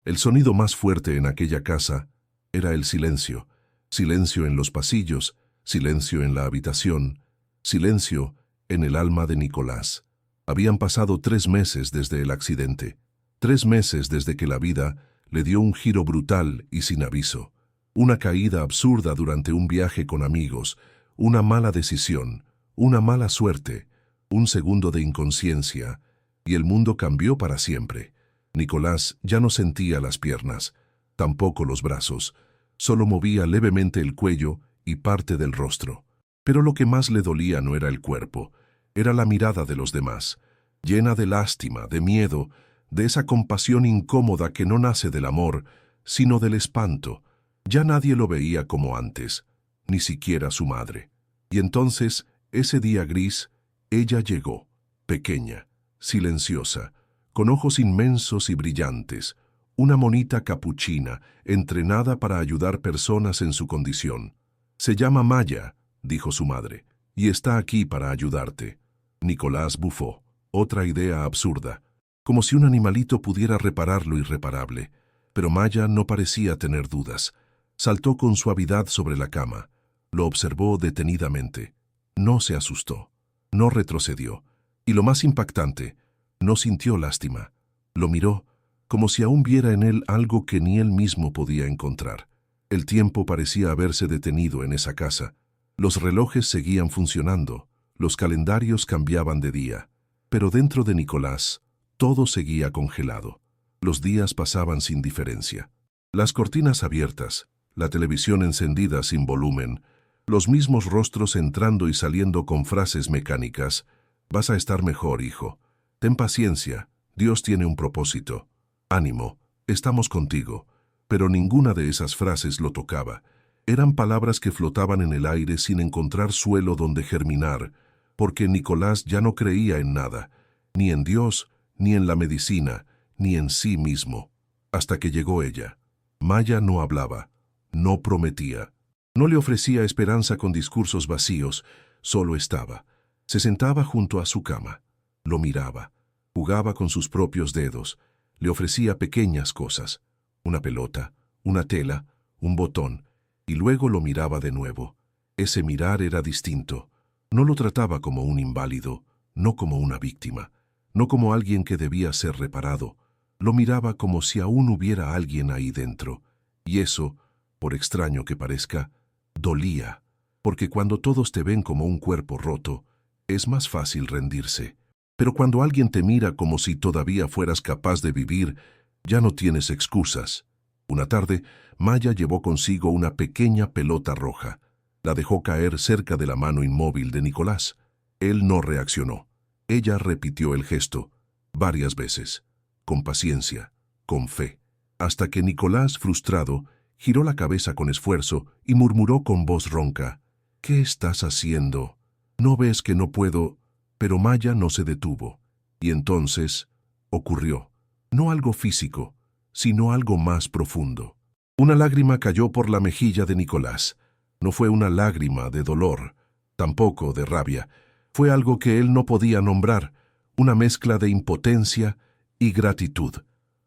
El sonido más fuerte en aquella casa era el silencio. Silencio en los pasillos, silencio en la habitación, silencio en el alma de Nicolás. Habían pasado 3 meses desde el accidente, 3 meses desde que la vida le dio un giro brutal y sin aviso. Una caída absurda durante un viaje con amigos, una mala decisión, una mala suerte, un segundo de inconsciencia, y el mundo cambió para siempre. Nicolás ya no sentía las piernas, tampoco los brazos, solo movía levemente el cuello y parte del rostro. Pero lo que más le dolía no era el cuerpo, era la mirada de los demás, llena de lástima, de miedo, de esa compasión incómoda que no nace del amor, sino del espanto. Ya nadie lo veía como antes, ni siquiera su madre. Y entonces, ese día gris, ella llegó, pequeña, silenciosa, con ojos inmensos y brillantes, una monita capuchina, entrenada para ayudar personas en su condición. «Se llama Maya», dijo su madre, «y está aquí para ayudarte». Nicolás bufó, otra idea absurda, como si un animalito pudiera reparar lo irreparable. Pero Maya no parecía tener dudas. Saltó con suavidad sobre la cama, lo observó detenidamente. No se asustó, no retrocedió, y lo más impactante, no sintió lástima. Lo miró, como si aún viera en él algo que ni él mismo podía encontrar. El tiempo parecía haberse detenido en esa casa. Los relojes seguían funcionando, los calendarios cambiaban de día, pero dentro de Nicolás todo seguía congelado. Los días pasaban sin diferencia. Las cortinas abiertas, la televisión encendida sin volumen, los mismos rostros entrando y saliendo con frases mecánicas. «Vas a estar mejor, hijo. Ten paciencia, Dios tiene un propósito. Ánimo, estamos contigo». Pero ninguna de esas frases lo tocaba. Eran palabras que flotaban en el aire sin encontrar suelo donde germinar, porque Nicolás ya no creía en nada, ni en Dios, ni en la medicina, ni en sí mismo. Hasta que llegó ella. Maya no hablaba, no prometía, no le ofrecía esperanza con discursos vacíos, solo estaba. Se sentaba junto a su cama, lo miraba, jugaba con sus propios dedos, le ofrecía pequeñas cosas, una pelota, una tela, un botón, y luego lo miraba de nuevo. Ese mirar era distinto. No lo trataba como un inválido, no como una víctima, no como alguien que debía ser reparado. Lo miraba como si aún hubiera alguien ahí dentro. Y eso, por extraño que parezca, dolía, porque cuando todos te ven como un cuerpo roto, es más fácil rendirse. Pero cuando alguien te mira como si todavía fueras capaz de vivir, ya no tienes excusas. Una tarde, Maya llevó consigo una pequeña pelota roja. La dejó caer cerca de la mano inmóvil de Nicolás. Él no reaccionó. Ella repitió el gesto, varias veces, con paciencia, con fe, hasta que Nicolás, frustrado, giró la cabeza con esfuerzo y murmuró con voz ronca: «¿Qué estás haciendo? ¿No ves que no puedo?» Pero Maya no se detuvo. Y entonces ocurrió, no algo físico, sino algo más profundo. Una lágrima cayó por la mejilla de Nicolás. No fue una lágrima de dolor, tampoco de rabia. Fue algo que él no podía nombrar, una mezcla de impotencia y gratitud.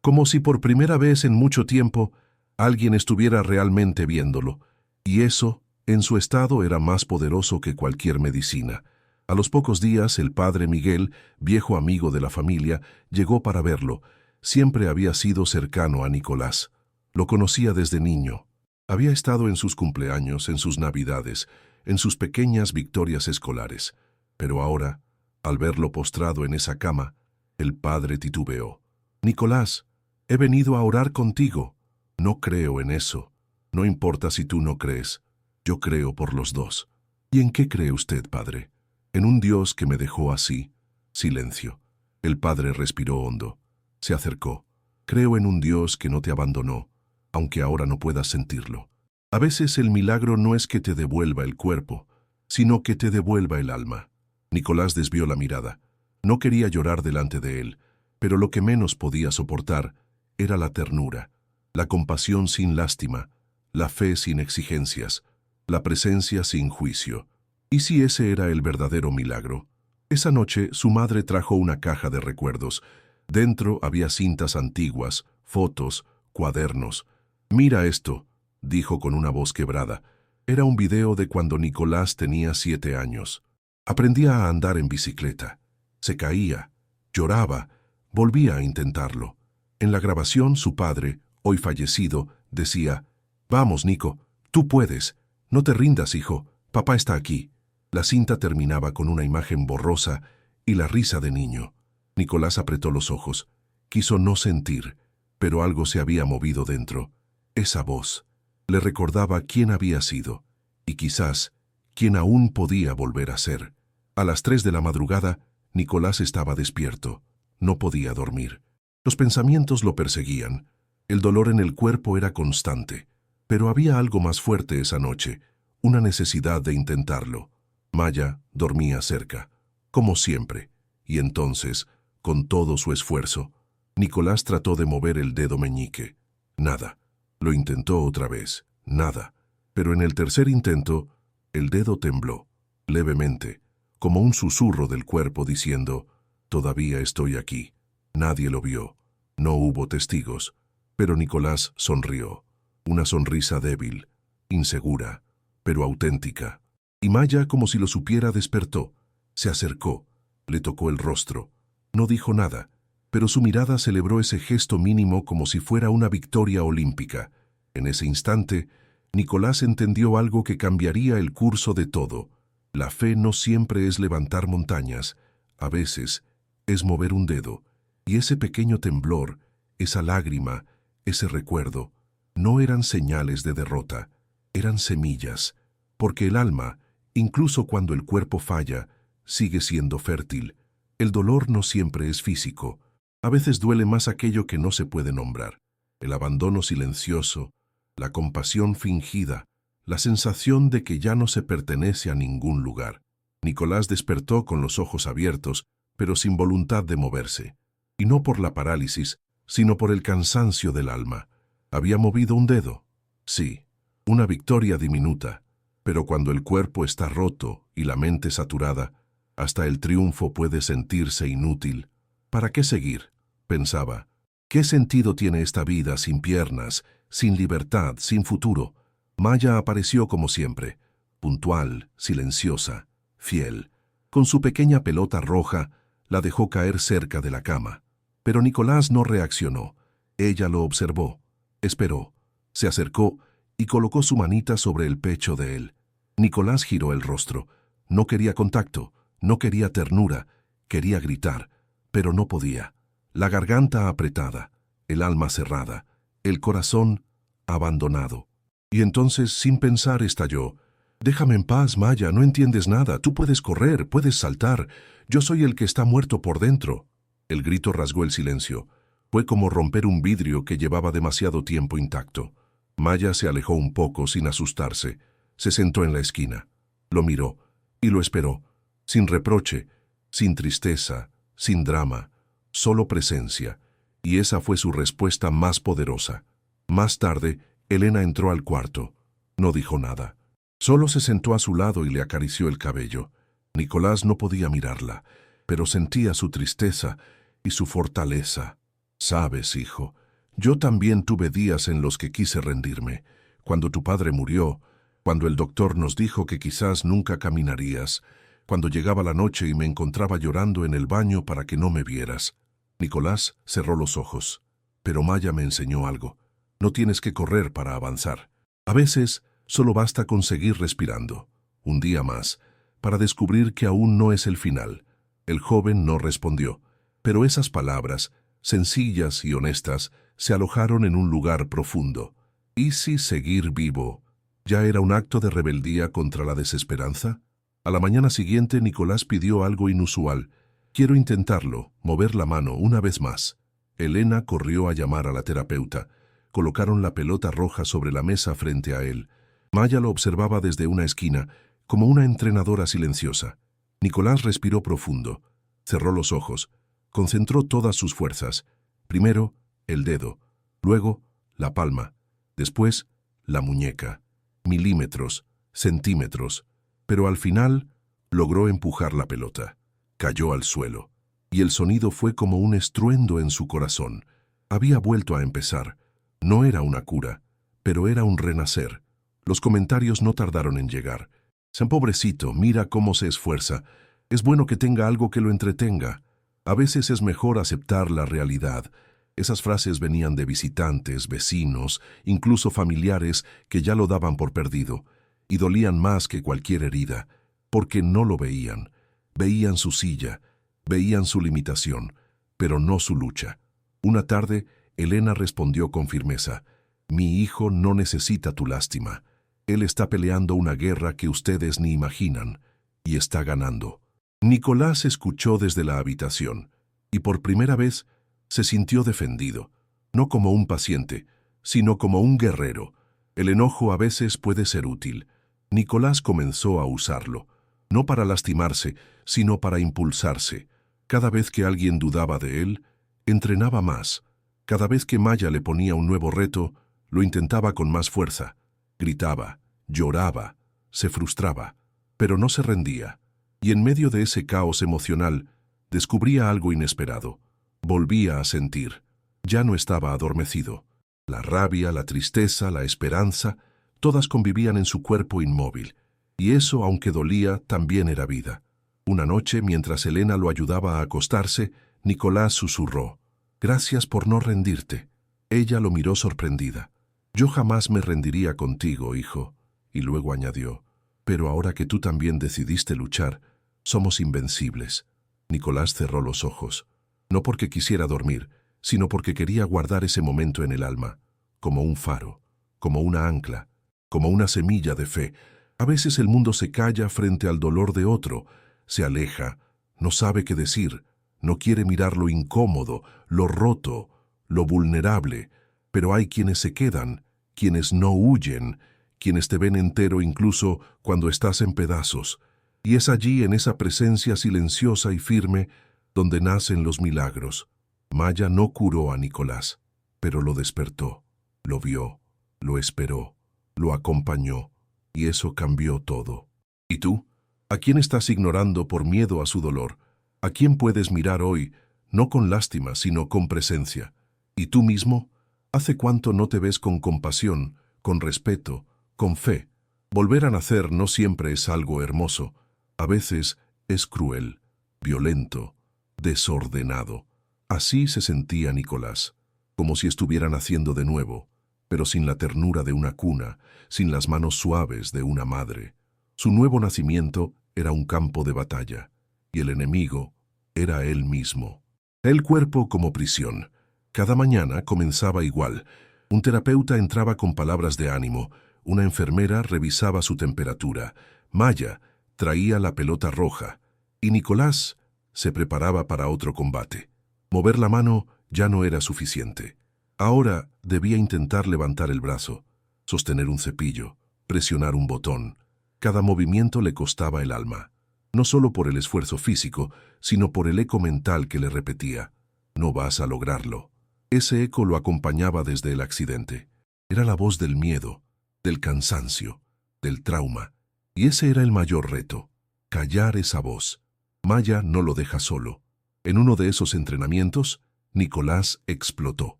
Como si por primera vez en mucho tiempo alguien estuviera realmente viéndolo. Y eso, en su estado, era más poderoso que cualquier medicina. A los pocos días, el padre Miguel, viejo amigo de la familia, llegó para verlo. Siempre había sido cercano a Nicolás. Lo conocía desde niño. Había estado en sus cumpleaños, en sus navidades, en sus pequeñas victorias escolares. Pero ahora, al verlo postrado en esa cama, el padre titubeó. «Nicolás, he venido a orar contigo». «No creo en eso. No importa si tú no crees. Yo creo por los dos». «¿Y en qué cree usted, padre?» «En un Dios que me dejó así». Silencio. El padre respiró hondo. Se acercó. «Creo en un Dios que no te abandonó, aunque ahora no puedas sentirlo. A veces el milagro no es que te devuelva el cuerpo, sino que te devuelva el alma». Nicolás desvió la mirada. No quería llorar delante de él, pero lo que menos podía soportar era la ternura, la compasión sin lástima, la fe sin exigencias, la presencia sin juicio. ¿Y si ese era el verdadero milagro? Esa noche su madre trajo una caja de recuerdos. Dentro había cintas antiguas, fotos, cuadernos. «Mira esto», dijo con una voz quebrada. Era un video de cuando Nicolás tenía 7 años. Aprendía a andar en bicicleta. Se caía, lloraba, volvía a intentarlo. En la grabación, su padre, hoy fallecido, decía: «Vamos, Nico, tú puedes. No te rindas, hijo. Papá está aquí». La cinta terminaba con una imagen borrosa y la risa de niño. Nicolás apretó los ojos. Quiso no sentir, pero algo se había movido dentro. Esa voz le recordaba quién había sido y quizás quién aún podía volver a ser. A las 3 de la madrugada, Nicolás estaba despierto. No podía dormir. Los pensamientos lo perseguían. El dolor en el cuerpo era constante. Pero había algo más fuerte esa noche, una necesidad de intentarlo. Maya dormía cerca, como siempre, y entonces, con todo su esfuerzo, Nicolás trató de mover el dedo meñique. Nada. Lo intentó otra vez. Nada. Pero en el tercer intento, el dedo tembló, levemente, como un susurro del cuerpo diciendo: «Todavía estoy aquí». Nadie lo vio. No hubo testigos. Pero Nicolás sonrió. Una sonrisa débil, insegura, pero auténtica. Y Maya, como si lo supiera, despertó. Se acercó. Le tocó el rostro. No dijo nada, pero su mirada celebró ese gesto mínimo como si fuera una victoria olímpica. En ese instante, Nicolás entendió algo que cambiaría el curso de todo. La fe no siempre es levantar montañas. A veces es mover un dedo. Y ese pequeño temblor, esa lágrima, ese recuerdo, no eran señales de derrota, eran semillas, porque el alma, incluso cuando el cuerpo falla, sigue siendo fértil. El dolor no siempre es físico. A veces duele más aquello que no se puede nombrar. El abandono silencioso, la compasión fingida, la sensación de que ya no se pertenece a ningún lugar. Nicolás despertó con los ojos abiertos, pero sin voluntad de moverse. Y no por la parálisis, sino por el cansancio del alma. Había movido un dedo. Sí, una victoria diminuta. Pero cuando el cuerpo está roto y la mente saturada, hasta el triunfo puede sentirse inútil. ¿Para qué seguir?, pensaba. ¿Qué sentido tiene esta vida sin piernas, sin libertad, sin futuro? Maya apareció como siempre, puntual, silenciosa, fiel. Con su pequeña pelota roja, la dejó caer cerca de la cama. Pero Nicolás no reaccionó. Ella lo observó, esperó, se acercó y colocó su manita sobre el pecho de él. Nicolás giró el rostro. No quería contacto, no quería ternura, quería gritar, pero no podía. La garganta apretada, el alma cerrada, el corazón abandonado. Y entonces, sin pensar, estalló: «Déjame en paz, Maya, no entiendes nada. Tú puedes correr, puedes saltar. Yo soy el que está muerto por dentro». El grito rasgó el silencio. Fue como romper un vidrio que llevaba demasiado tiempo intacto. Maya se alejó un poco sin asustarse. Se sentó en la esquina. Lo miró y lo esperó, sin reproche, sin tristeza, sin drama, solo presencia. Y esa fue su respuesta más poderosa. Más tarde, Elena entró al cuarto. No dijo nada. Solo se sentó a su lado y le acarició el cabello. Nicolás no podía mirarla, pero sentía su tristeza y su fortaleza. «Sabes, hijo, yo también tuve días en los que quise rendirme. Cuando tu padre murió, cuando el doctor nos dijo que quizás nunca caminarías, cuando llegaba la noche y me encontraba llorando en el baño para que no me vieras». Nicolás cerró los ojos. Pero Maya me enseñó algo. No tienes que correr para avanzar. A veces solo basta con seguir respirando. Un día más, para descubrir que aún no es el final. El joven no respondió, pero esas palabras, sencillas y honestas, se alojaron en un lugar profundo. ¿Y si seguir vivo ya era un acto de rebeldía contra la desesperanza? A la mañana siguiente, Nicolás pidió algo inusual. «Quiero intentarlo, mover la mano una vez más». Elena corrió a llamar a la terapeuta. Colocaron la pelota roja sobre la mesa frente a él. Maya lo observaba desde una esquina, como una entrenadora silenciosa. Nicolás respiró profundo, cerró los ojos, concentró todas sus fuerzas. Primero, el dedo, luego, la palma, después, la muñeca. Milímetros, centímetros, pero al final logró empujar la pelota. Cayó al suelo, y el sonido fue como un estruendo en su corazón. Había vuelto a empezar. No era una cura, pero era un renacer. Los comentarios no tardaron en llegar. San pobrecito, mira cómo se esfuerza. Es bueno que tenga algo que lo entretenga. A veces es mejor aceptar la realidad. Esas frases venían de visitantes, vecinos, incluso familiares que ya lo daban por perdido, y dolían más que cualquier herida, porque no lo veían. Veían su silla, veían su limitación, pero no su lucha. Una tarde, Elena respondió con firmeza: «Mi hijo no necesita tu lástima. Él está peleando una guerra que ustedes ni imaginan, y está ganando». Nicolás escuchó desde la habitación, y por primera vez se sintió defendido, no como un paciente, sino como un guerrero. El enojo a veces puede ser útil. Nicolás comenzó a usarlo, no para lastimarse, sino para impulsarse. Cada vez que alguien dudaba de él, entrenaba más. Cada vez que Maya le ponía un nuevo reto, lo intentaba con más fuerza. Gritaba, lloraba, se frustraba, pero no se rendía. Y en medio de ese caos emocional, descubría algo inesperado. Volvía a sentir. Ya no estaba adormecido. La rabia, la tristeza, la esperanza, todas convivían en su cuerpo inmóvil. Y eso, aunque dolía, también era vida. Una noche, mientras Elena lo ayudaba a acostarse, Nicolás susurró: «Gracias por no rendirte». Ella lo miró sorprendida. «Yo jamás me rendiría contigo, hijo». Y luego añadió: «Pero ahora que tú también decidiste luchar, somos invencibles». Nicolás cerró los ojos, no porque quisiera dormir, sino porque quería guardar ese momento en el alma, como un faro, como una ancla, como una semilla de fe. A veces el mundo se calla frente al dolor de otro, se aleja, no sabe qué decir, no quiere mirar lo incómodo, lo roto, lo vulnerable, pero hay quienes se quedan, quienes no huyen, quienes te ven entero incluso cuando estás en pedazos. Y es allí, en esa presencia silenciosa y firme, donde nacen los milagros. Maya no curó a Nicolás, pero lo despertó, lo vio, lo esperó, lo acompañó, y eso cambió todo. ¿Y tú? ¿A quién estás ignorando por miedo a su dolor? ¿A quién puedes mirar hoy, no con lástima, sino con presencia? ¿Y tú mismo? ¿Hace cuánto no te ves con compasión, con respeto, con fe? Volver a nacer no siempre es algo hermoso. A veces es cruel, violento, desordenado. Así se sentía Nicolás, como si estuviera naciendo de nuevo, pero sin la ternura de una cuna, sin las manos suaves de una madre. Su nuevo nacimiento era un campo de batalla, y el enemigo era él mismo. El cuerpo como prisión. Cada mañana comenzaba igual. Un terapeuta entraba con palabras de ánimo, una enfermera revisaba su temperatura, Maya traía la pelota roja, y Nicolás se preparaba para otro combate. Mover la mano ya no era suficiente. Ahora debía intentar levantar el brazo, sostener un cepillo, presionar un botón. Cada movimiento le costaba el alma, no solo por el esfuerzo físico, sino por el eco mental que le repetía: «No vas a lograrlo». Ese eco lo acompañaba desde el accidente. Era la voz del miedo, del cansancio, del trauma. Y ese era el mayor reto, callar esa voz. Maya no lo deja solo. En uno de esos entrenamientos, Nicolás explotó.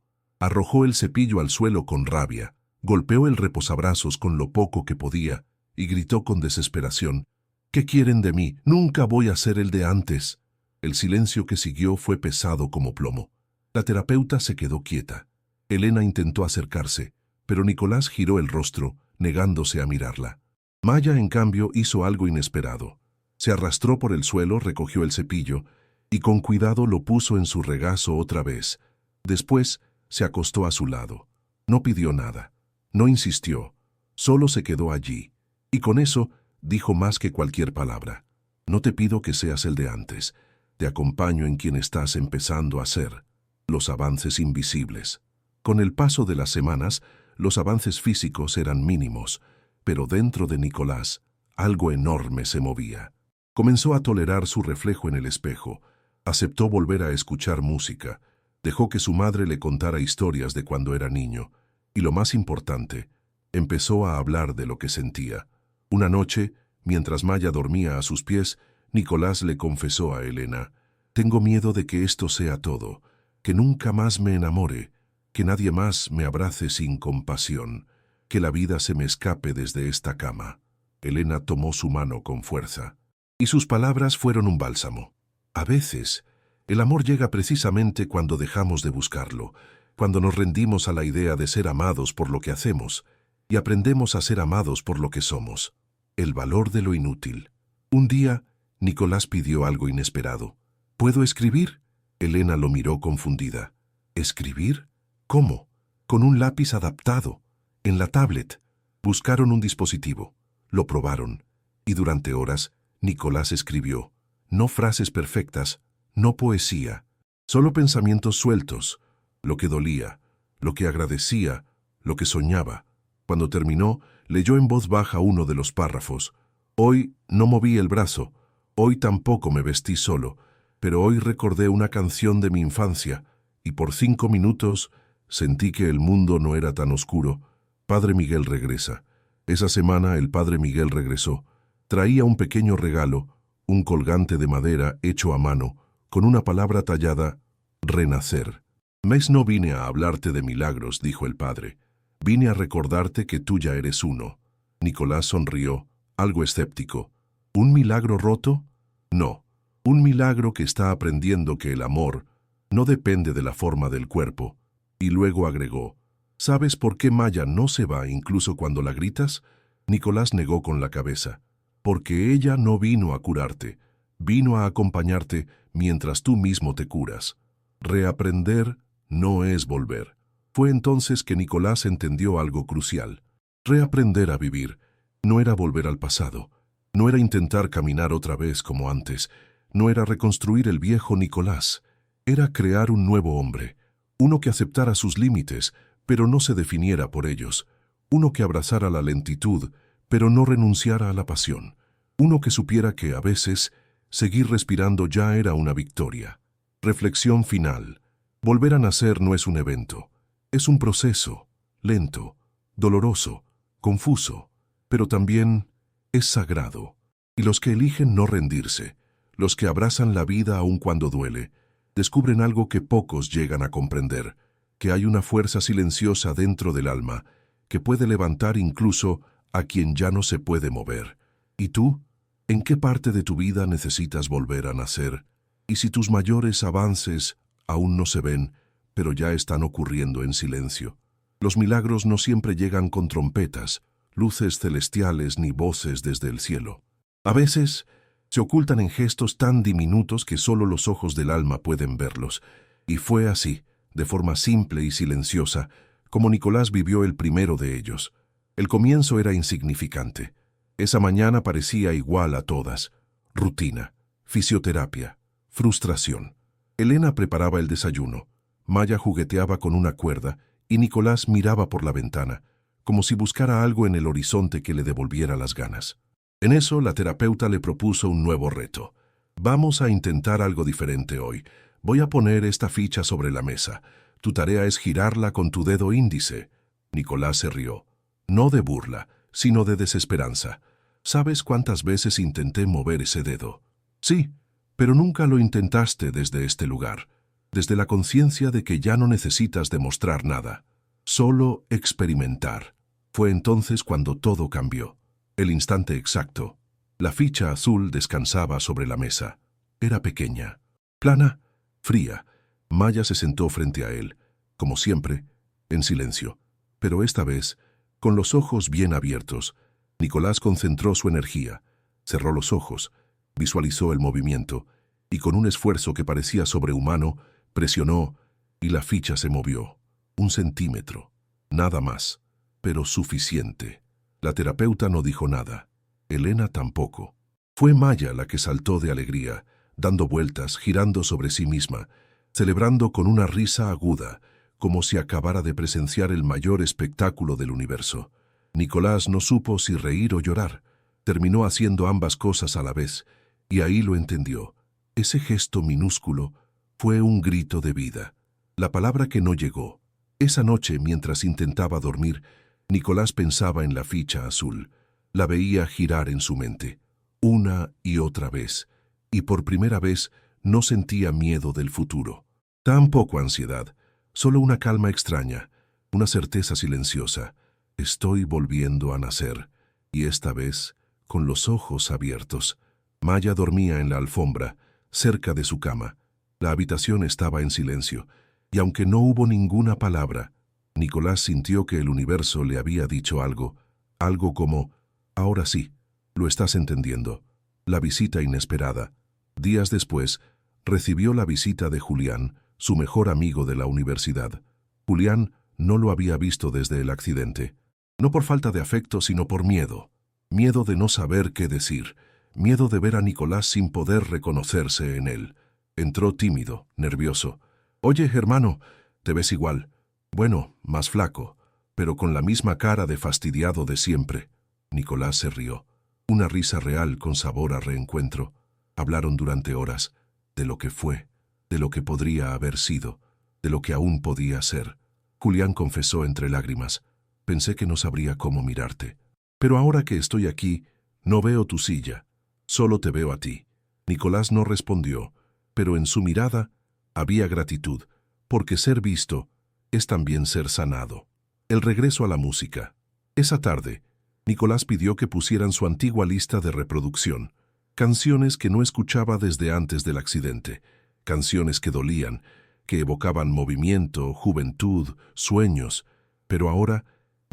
Arrojó el cepillo al suelo con rabia, golpeó el reposabrazos con lo poco que podía y gritó con desesperación: «¿Qué quieren de mí? Nunca voy a ser el de antes». El silencio que siguió fue pesado como plomo. La terapeuta se quedó quieta. Elena intentó acercarse, pero Nicolás giró el rostro, negándose a mirarla. Maya, en cambio, hizo algo inesperado. Se arrastró por el suelo, recogió el cepillo y con cuidado lo puso en su regazo otra vez. Después se acostó a su lado. No pidió nada, no insistió, solo se quedó allí. Y con eso dijo más que cualquier palabra: «No te pido que seas el de antes, te acompaño en quien estás empezando a ser». Los avances invisibles. Con el paso de las semanas, los avances físicos eran mínimos, pero dentro de Nicolás, algo enorme se movía. Comenzó a tolerar su reflejo en el espejo, aceptó volver a escuchar música, dejó que su madre le contara historias de cuando era niño, y lo más importante, empezó a hablar de lo que sentía. Una noche, mientras Maya dormía a sus pies, Nicolás le confesó a Elena: «Tengo miedo de que esto sea todo, que nunca más me enamore. Que nadie más me abrace sin compasión, que la vida se me escape desde esta cama. Elena tomó su mano con fuerza, y sus palabras fueron un bálsamo. A veces, el amor llega precisamente cuando dejamos de buscarlo, cuando nos rendimos a la idea de ser amados por lo que hacemos, y aprendemos a ser amados por lo que somos. El valor de lo inútil. Un día, Nicolás pidió algo inesperado. ¿Puedo escribir? Elena lo miró confundida. ¿Escribir? ¿Cómo? Con un lápiz adaptado. En la tablet. Buscaron un dispositivo. Lo probaron. Y durante horas, Nicolás escribió. No frases perfectas, no poesía. Solo pensamientos sueltos. Lo que dolía, lo que agradecía, lo que soñaba. Cuando terminó, leyó en voz baja uno de los párrafos. Hoy no moví el brazo. Hoy tampoco me vestí solo. Pero hoy recordé una canción de mi infancia. Y por 5 minutos sentí que el mundo no era tan oscuro. Padre Miguel regresa. Esa semana el Padre Miguel regresó. Traía un pequeño regalo, un colgante de madera hecho a mano, con una palabra tallada, renacer. «Mes no vine a hablarte de milagros», dijo el padre. «Vine a recordarte que tú ya eres uno». Nicolás sonrió, algo escéptico. ¿Un milagro roto? No, un milagro que está aprendiendo que el amor no depende de la forma del cuerpo. Y luego agregó, ¿sabes por qué Maya no se va incluso cuando la gritas? Nicolás negó con la cabeza. Porque ella no vino a curarte, vino a acompañarte mientras tú mismo te curas. Reaprender no es volver. Fue entonces que Nicolás entendió algo crucial. Reaprender a vivir no era volver al pasado, no era intentar caminar otra vez como antes, no era reconstruir el viejo Nicolás, era crear un nuevo hombre, uno que aceptara sus límites, pero no se definiera por ellos, uno que abrazara la lentitud, pero no renunciara a la pasión, uno que supiera que a veces seguir respirando ya era una victoria. Reflexión final. Volver a nacer no es un evento, es un proceso, lento, doloroso, confuso, pero también es sagrado. Y los que eligen no rendirse, los que abrazan la vida aun cuando duele, descubren algo que pocos llegan a comprender, que hay una fuerza silenciosa dentro del alma que puede levantar incluso a quien ya no se puede mover. ¿Y tú? ¿En qué parte de tu vida necesitas volver a nacer? Y si tus mayores avances aún no se ven, pero ya están ocurriendo en silencio. Los milagros no siempre llegan con trompetas, luces celestiales ni voces desde el cielo. A veces se ocultan en gestos tan diminutos que solo los ojos del alma pueden verlos. Y fue así, de forma simple y silenciosa, como Nicolás vivió el primero de ellos. El comienzo era insignificante. Esa mañana parecía igual a todas. Rutina, fisioterapia, frustración. Elena preparaba el desayuno. Maya jugueteaba con una cuerda y Nicolás miraba por la ventana, como si buscara algo en el horizonte que le devolviera las ganas. En eso, la terapeuta le propuso un nuevo reto. Vamos a intentar algo diferente hoy. Voy a poner esta ficha sobre la mesa. Tu tarea es girarla con tu dedo índice. Nicolás se rió. No de burla, sino de desesperanza. ¿Sabes cuántas veces intenté mover ese dedo? Sí, pero nunca lo intentaste desde este lugar, desde la conciencia de que ya no necesitas demostrar nada, solo experimentar. Fue entonces cuando todo cambió. El instante exacto. La ficha azul descansaba sobre la mesa. Era pequeña, plana, fría. Maya se sentó frente a él, como siempre, en silencio, pero esta vez, con los ojos bien abiertos. Nicolás concentró su energía, cerró los ojos, visualizó el movimiento, y con un esfuerzo que parecía sobrehumano, presionó, y la ficha se movió. 1 centímetro, nada más, pero suficiente. La terapeuta no dijo nada, Elena tampoco. Fue Maya la que saltó de alegría, dando vueltas, girando sobre sí misma, celebrando con una risa aguda, como si acabara de presenciar el mayor espectáculo del universo. Nicolás no supo si reír o llorar. Terminó haciendo ambas cosas a la vez, y ahí lo entendió. Ese gesto minúsculo fue un grito de vida. La palabra que no llegó. Esa noche, mientras intentaba dormir, Nicolás pensaba en la ficha azul. La veía girar en su mente, una y otra vez, y por primera vez no sentía miedo del futuro. Tampoco ansiedad, solo una calma extraña, una certeza silenciosa. Estoy volviendo a nacer, y esta vez con los ojos abiertos. Maya dormía en la alfombra, cerca de su cama. La habitación estaba en silencio, y aunque no hubo ninguna palabra, Nicolás sintió que el universo le había dicho algo, algo como, ahora sí, lo estás entendiendo. La visita inesperada. Días después, recibió la visita de Julián, su mejor amigo de la universidad. Julián no lo había visto desde el accidente. No por falta de afecto, sino por miedo. Miedo de no saber qué decir. Miedo de ver a Nicolás sin poder reconocerse en él. Entró tímido, nervioso. «Oye, hermano, te ves igual. Bueno, más flaco, pero con la misma cara de fastidiado de siempre». Nicolás se rió. Una risa real con sabor a reencuentro. Hablaron durante horas, de lo que fue, de lo que podría haber sido, de lo que aún podía ser. Julián confesó entre lágrimas: «Pensé que no sabría cómo mirarte. Pero ahora que estoy aquí, no veo tu silla, solo te veo a ti». Nicolás no respondió, pero en su mirada había gratitud, porque ser visto es también ser sanado. El regreso a la música. Esa tarde, Nicolás pidió que pusieran su antigua lista de reproducción, canciones que no escuchaba desde antes del accidente, canciones que dolían, que evocaban movimiento, juventud, sueños, pero ahora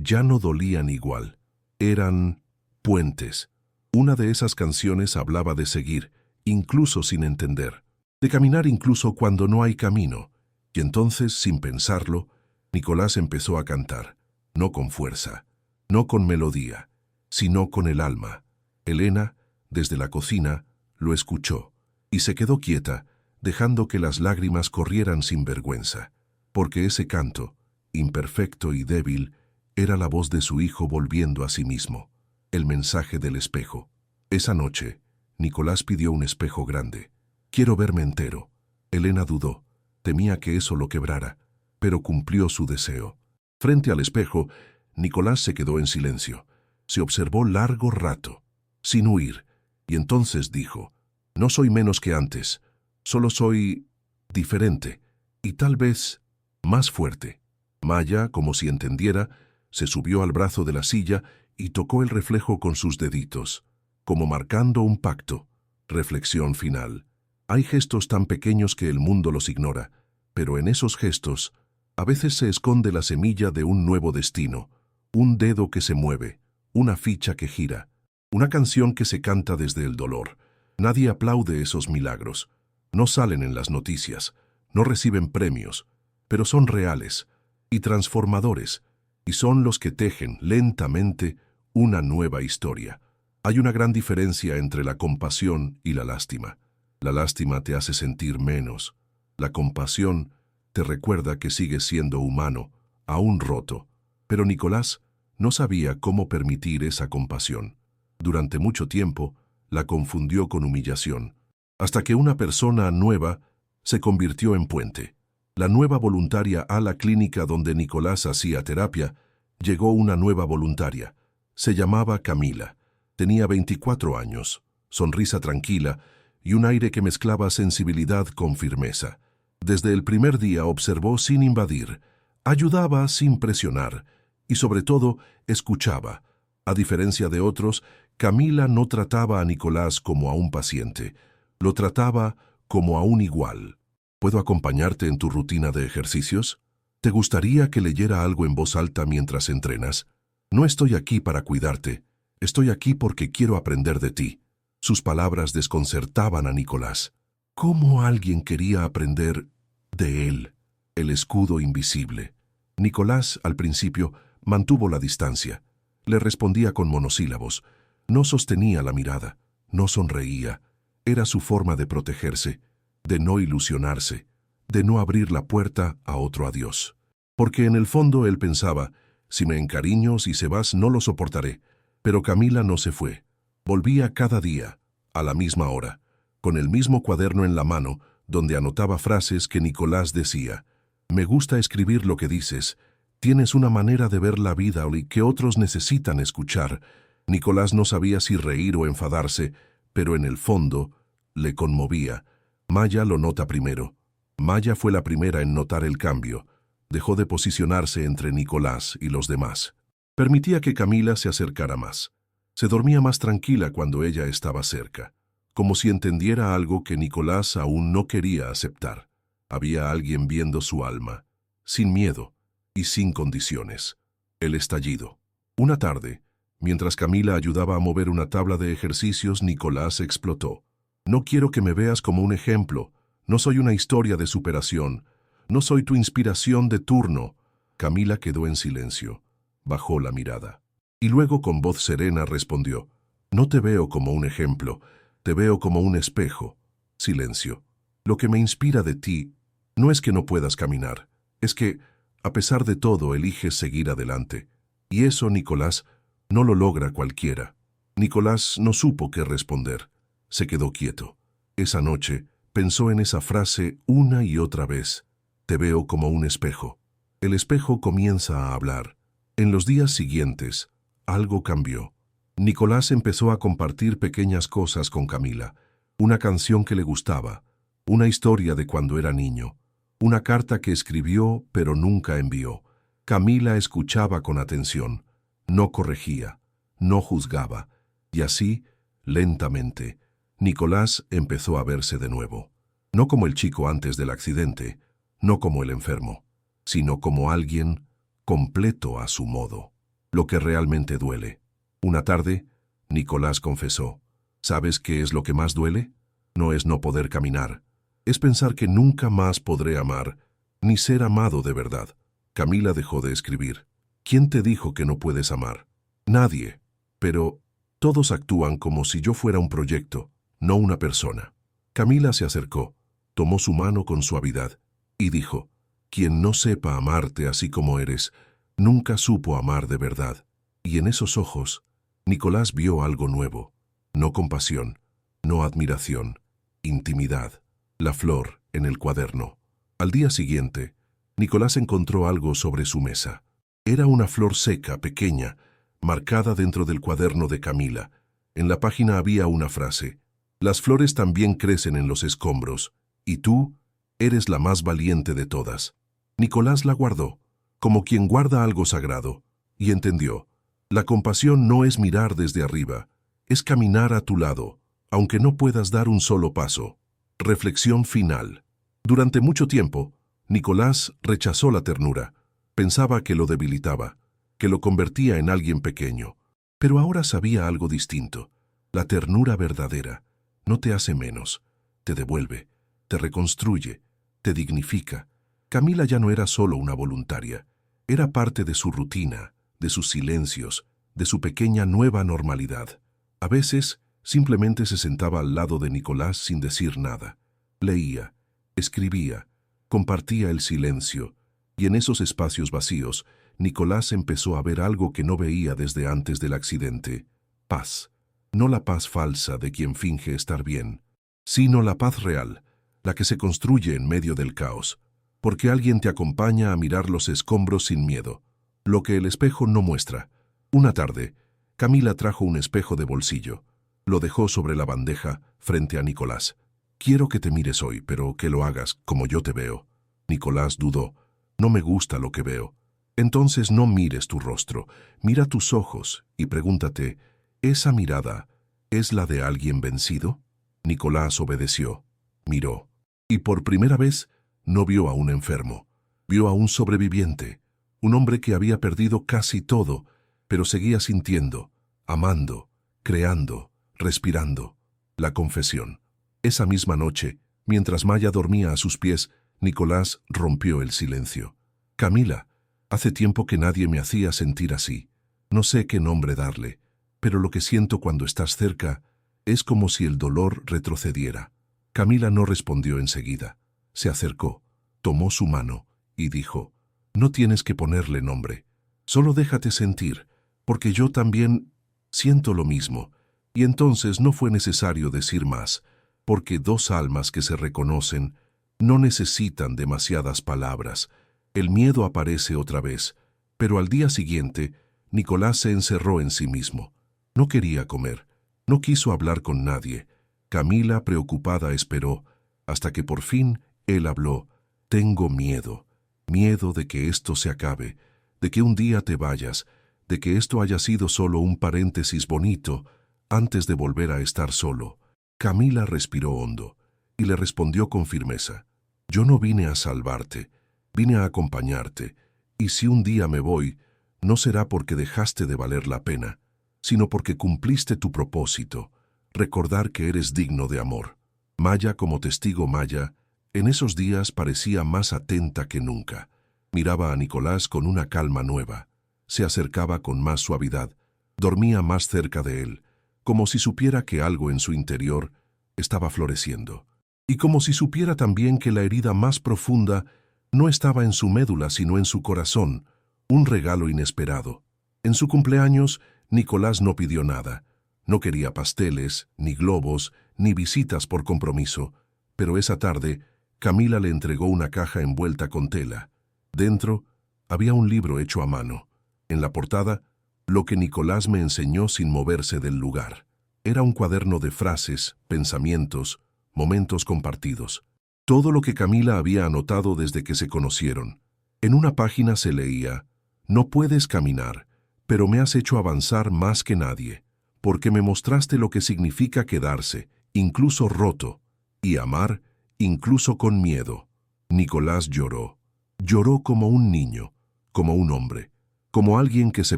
ya no dolían igual. Eran puentes. Una de esas canciones hablaba de seguir, incluso sin entender, de caminar incluso cuando no hay camino. Y entonces, sin pensarlo, Nicolás empezó a cantar, no con fuerza, no con melodía, sino con el alma. Elena, desde la cocina, lo escuchó y se quedó quieta, dejando que las lágrimas corrieran sin vergüenza, porque ese canto, imperfecto y débil, era la voz de su hijo volviendo a sí mismo, el mensaje del espejo. Esa noche, Nicolás pidió un espejo grande. «Quiero verme entero». Elena dudó, temía que eso lo quebrara, pero cumplió su deseo. Frente al espejo, Nicolás se quedó en silencio. Se observó largo rato, sin huir, y entonces dijo: «No soy menos que antes, solo soy diferente, y tal vez más fuerte». Maya, como si entendiera, se subió al brazo de la silla y tocó el reflejo con sus deditos, como marcando un pacto. Reflexión final. Hay gestos tan pequeños que el mundo los ignora, pero en esos gestos a veces se esconde la semilla de un nuevo destino, un dedo que se mueve, una ficha que gira, una canción que se canta desde el dolor. Nadie aplaude esos milagros. No salen en las noticias, no reciben premios, pero son reales y transformadores, y son los que tejen lentamente una nueva historia. Hay una gran diferencia entre la compasión y la lástima. La lástima te hace sentir menos. La compasión te recuerda que sigues siendo humano, aún roto. Pero Nicolás no sabía cómo permitir esa compasión. Durante mucho tiempo la confundió con humillación, hasta que una persona nueva se convirtió en puente. La nueva voluntaria a la clínica donde Nicolás hacía terapia, llegó una nueva voluntaria. Se llamaba Camila. Tenía 24 años, sonrisa tranquila y un aire que mezclaba sensibilidad con firmeza. Desde el primer día observó sin invadir, ayudaba sin presionar y sobre todo escuchaba. A diferencia de otros, Camila no trataba a Nicolás como a un paciente, lo trataba como a un igual. ¿Puedo acompañarte en tu rutina de ejercicios? ¿Te gustaría que leyera algo en voz alta mientras entrenas? No estoy aquí para cuidarte, estoy aquí porque quiero aprender de ti. Sus palabras desconcertaban a Nicolás. ¿Cómo alguien quería aprender de él, el escudo invisible? Nicolás, al principio, mantuvo la distancia. Le respondía con monosílabos. No sostenía la mirada, no sonreía. Era su forma de protegerse, de no ilusionarse, de no abrir la puerta a otro adiós. Porque en el fondo él pensaba: si me encariño, si se vas, no lo soportaré. Pero Camila no se fue. Volvía cada día, a la misma hora, con el mismo cuaderno en la mano, donde anotaba frases que Nicolás decía: «Me gusta escribir lo que dices. Tienes una manera de ver la vida que otros necesitan escuchar». Nicolás no sabía si reír o enfadarse, pero en el fondo le conmovía. Maya lo nota primero. Maya fue la primera en notar el cambio. Dejó de posicionarse entre Nicolás y los demás. Permitía que Camila se acercara más. Se dormía más tranquila cuando ella estaba cerca, como si entendiera algo que Nicolás aún no quería aceptar. Había alguien viendo su alma, sin miedo y sin condiciones. El estallido. Una tarde, mientras Camila ayudaba a mover una tabla de ejercicios, Nicolás explotó. No quiero que me veas como un ejemplo. No soy una historia de superación. No soy tu inspiración de turno. Camila quedó en silencio. Bajó la mirada. Y luego con voz serena respondió: no te veo como un ejemplo, te veo como un espejo. Silencio. Lo que me inspira de ti no es que no puedas caminar, es que, a pesar de todo, eliges seguir adelante. Y eso, Nicolás, no lo logra cualquiera. Nicolás no supo qué responder. Se quedó quieto. Esa noche pensó en esa frase una y otra vez. Te veo como un espejo. El espejo comienza a hablar. En los días siguientes, algo cambió. Nicolás empezó a compartir pequeñas cosas con Camila. Una canción que le gustaba, una historia de cuando era niño, una carta que escribió pero nunca envió. Camila escuchaba con atención, no corregía, no juzgaba, y así, lentamente, Nicolás empezó a verse de nuevo. No como el chico antes del accidente, no como el enfermo, sino como alguien completo a su modo. Lo que realmente duele. Una tarde, Nicolás confesó: ¿sabes qué es lo que más duele? No es no poder caminar, es pensar que nunca más podré amar, ni ser amado de verdad. Camila dejó de escribir. ¿Quién te dijo que no puedes amar? Nadie. Pero todos actúan como si yo fuera un proyecto, no una persona. Camila se acercó, tomó su mano con suavidad y dijo: quien no sepa amarte así como eres, nunca supo amar de verdad. Y en esos ojos, Nicolás vio algo nuevo. No compasión, no admiración, intimidad. La flor en el cuaderno. Al día siguiente, Nicolás encontró algo sobre su mesa. Era una flor seca, pequeña, marcada dentro del cuaderno de Camila. En la página había una frase: las flores también crecen en los escombros, y tú eres la más valiente de todas. Nicolás la guardó, como quien guarda algo sagrado, y entendió: la compasión no es mirar desde arriba, es caminar a tu lado, aunque no puedas dar un solo paso. Reflexión final. Durante mucho tiempo, Nicolás rechazó la ternura. Pensaba que lo debilitaba, que lo convertía en alguien pequeño. Pero ahora sabía algo distinto. La ternura verdadera no te hace menos, te devuelve, te reconstruye, te dignifica. Camila ya no era solo una voluntaria, era parte de su rutina, de sus silencios, de su pequeña nueva normalidad. A veces, simplemente se sentaba al lado de Nicolás sin decir nada. Leía, escribía, compartía el silencio, y en esos espacios vacíos, Nicolás empezó a ver algo que no veía desde antes del accidente: paz. No la paz falsa de quien finge estar bien, sino la paz real, la que se construye en medio del caos, porque alguien te acompaña a mirar los escombros sin miedo, lo que el espejo no muestra. Una tarde, Camila trajo un espejo de bolsillo. Lo dejó sobre la bandeja frente a Nicolás. Quiero que te mires hoy, pero que lo hagas como yo te veo. Nicolás dudó. No me gusta lo que veo. Entonces no mires tu rostro, mira tus ojos y pregúntate: ¿esa mirada es la de alguien vencido? Nicolás obedeció. Miró. Y por primera vez no vio a un enfermo. Vio a un sobreviviente, un hombre que había perdido casi todo, pero seguía sintiendo, amando, creando, respirando. La confesión. Esa misma noche, mientras Maya dormía a sus pies, Nicolás rompió el silencio. Camila, hace tiempo que nadie me hacía sentir así. No sé qué nombre darle, pero lo que siento cuando estás cerca es como si el dolor retrocediera. Camila no respondió enseguida. Se acercó, tomó su mano y dijo: no tienes que ponerle nombre, solo déjate sentir, porque yo también siento lo mismo. Y entonces no fue necesario decir más, porque dos almas que se reconocen no necesitan demasiadas palabras. El miedo aparece otra vez, pero al día siguiente, Nicolás se encerró en sí mismo. No quería comer, no quiso hablar con nadie. Camila, preocupada, esperó, hasta que por fin él habló: tengo miedo. Miedo de que esto se acabe, de que un día te vayas, de que esto haya sido solo un paréntesis bonito antes de volver a estar solo. Camila respiró hondo y le respondió con firmeza: yo no vine a salvarte, vine a acompañarte, y si un día me voy, no será porque dejaste de valer la pena, sino porque cumpliste tu propósito, recordar que eres digno de amor. Maya, como testigo Maya, en esos días parecía más atenta que nunca. Miraba a Nicolás con una calma nueva. Se acercaba con más suavidad, dormía más cerca de él, como si supiera que algo en su interior estaba floreciendo. Y como si supiera también que la herida más profunda no estaba en su médula, sino en su corazón, un regalo inesperado. En su cumpleaños, Nicolás no pidió nada. No quería pasteles, ni globos, ni visitas por compromiso, pero esa tarde Camila le entregó una caja envuelta con tela. Dentro había un libro hecho a mano. En la portada, lo que Nicolás me enseñó sin moverse del lugar. Era un cuaderno de frases, pensamientos, momentos compartidos. Todo lo que Camila había anotado desde que se conocieron. En una página se leía: no puedes caminar, pero me has hecho avanzar más que nadie, porque me mostraste lo que significa quedarse, incluso roto, y amar, incluso con miedo. Nicolás lloró. Lloró como un niño, como un hombre, como alguien que se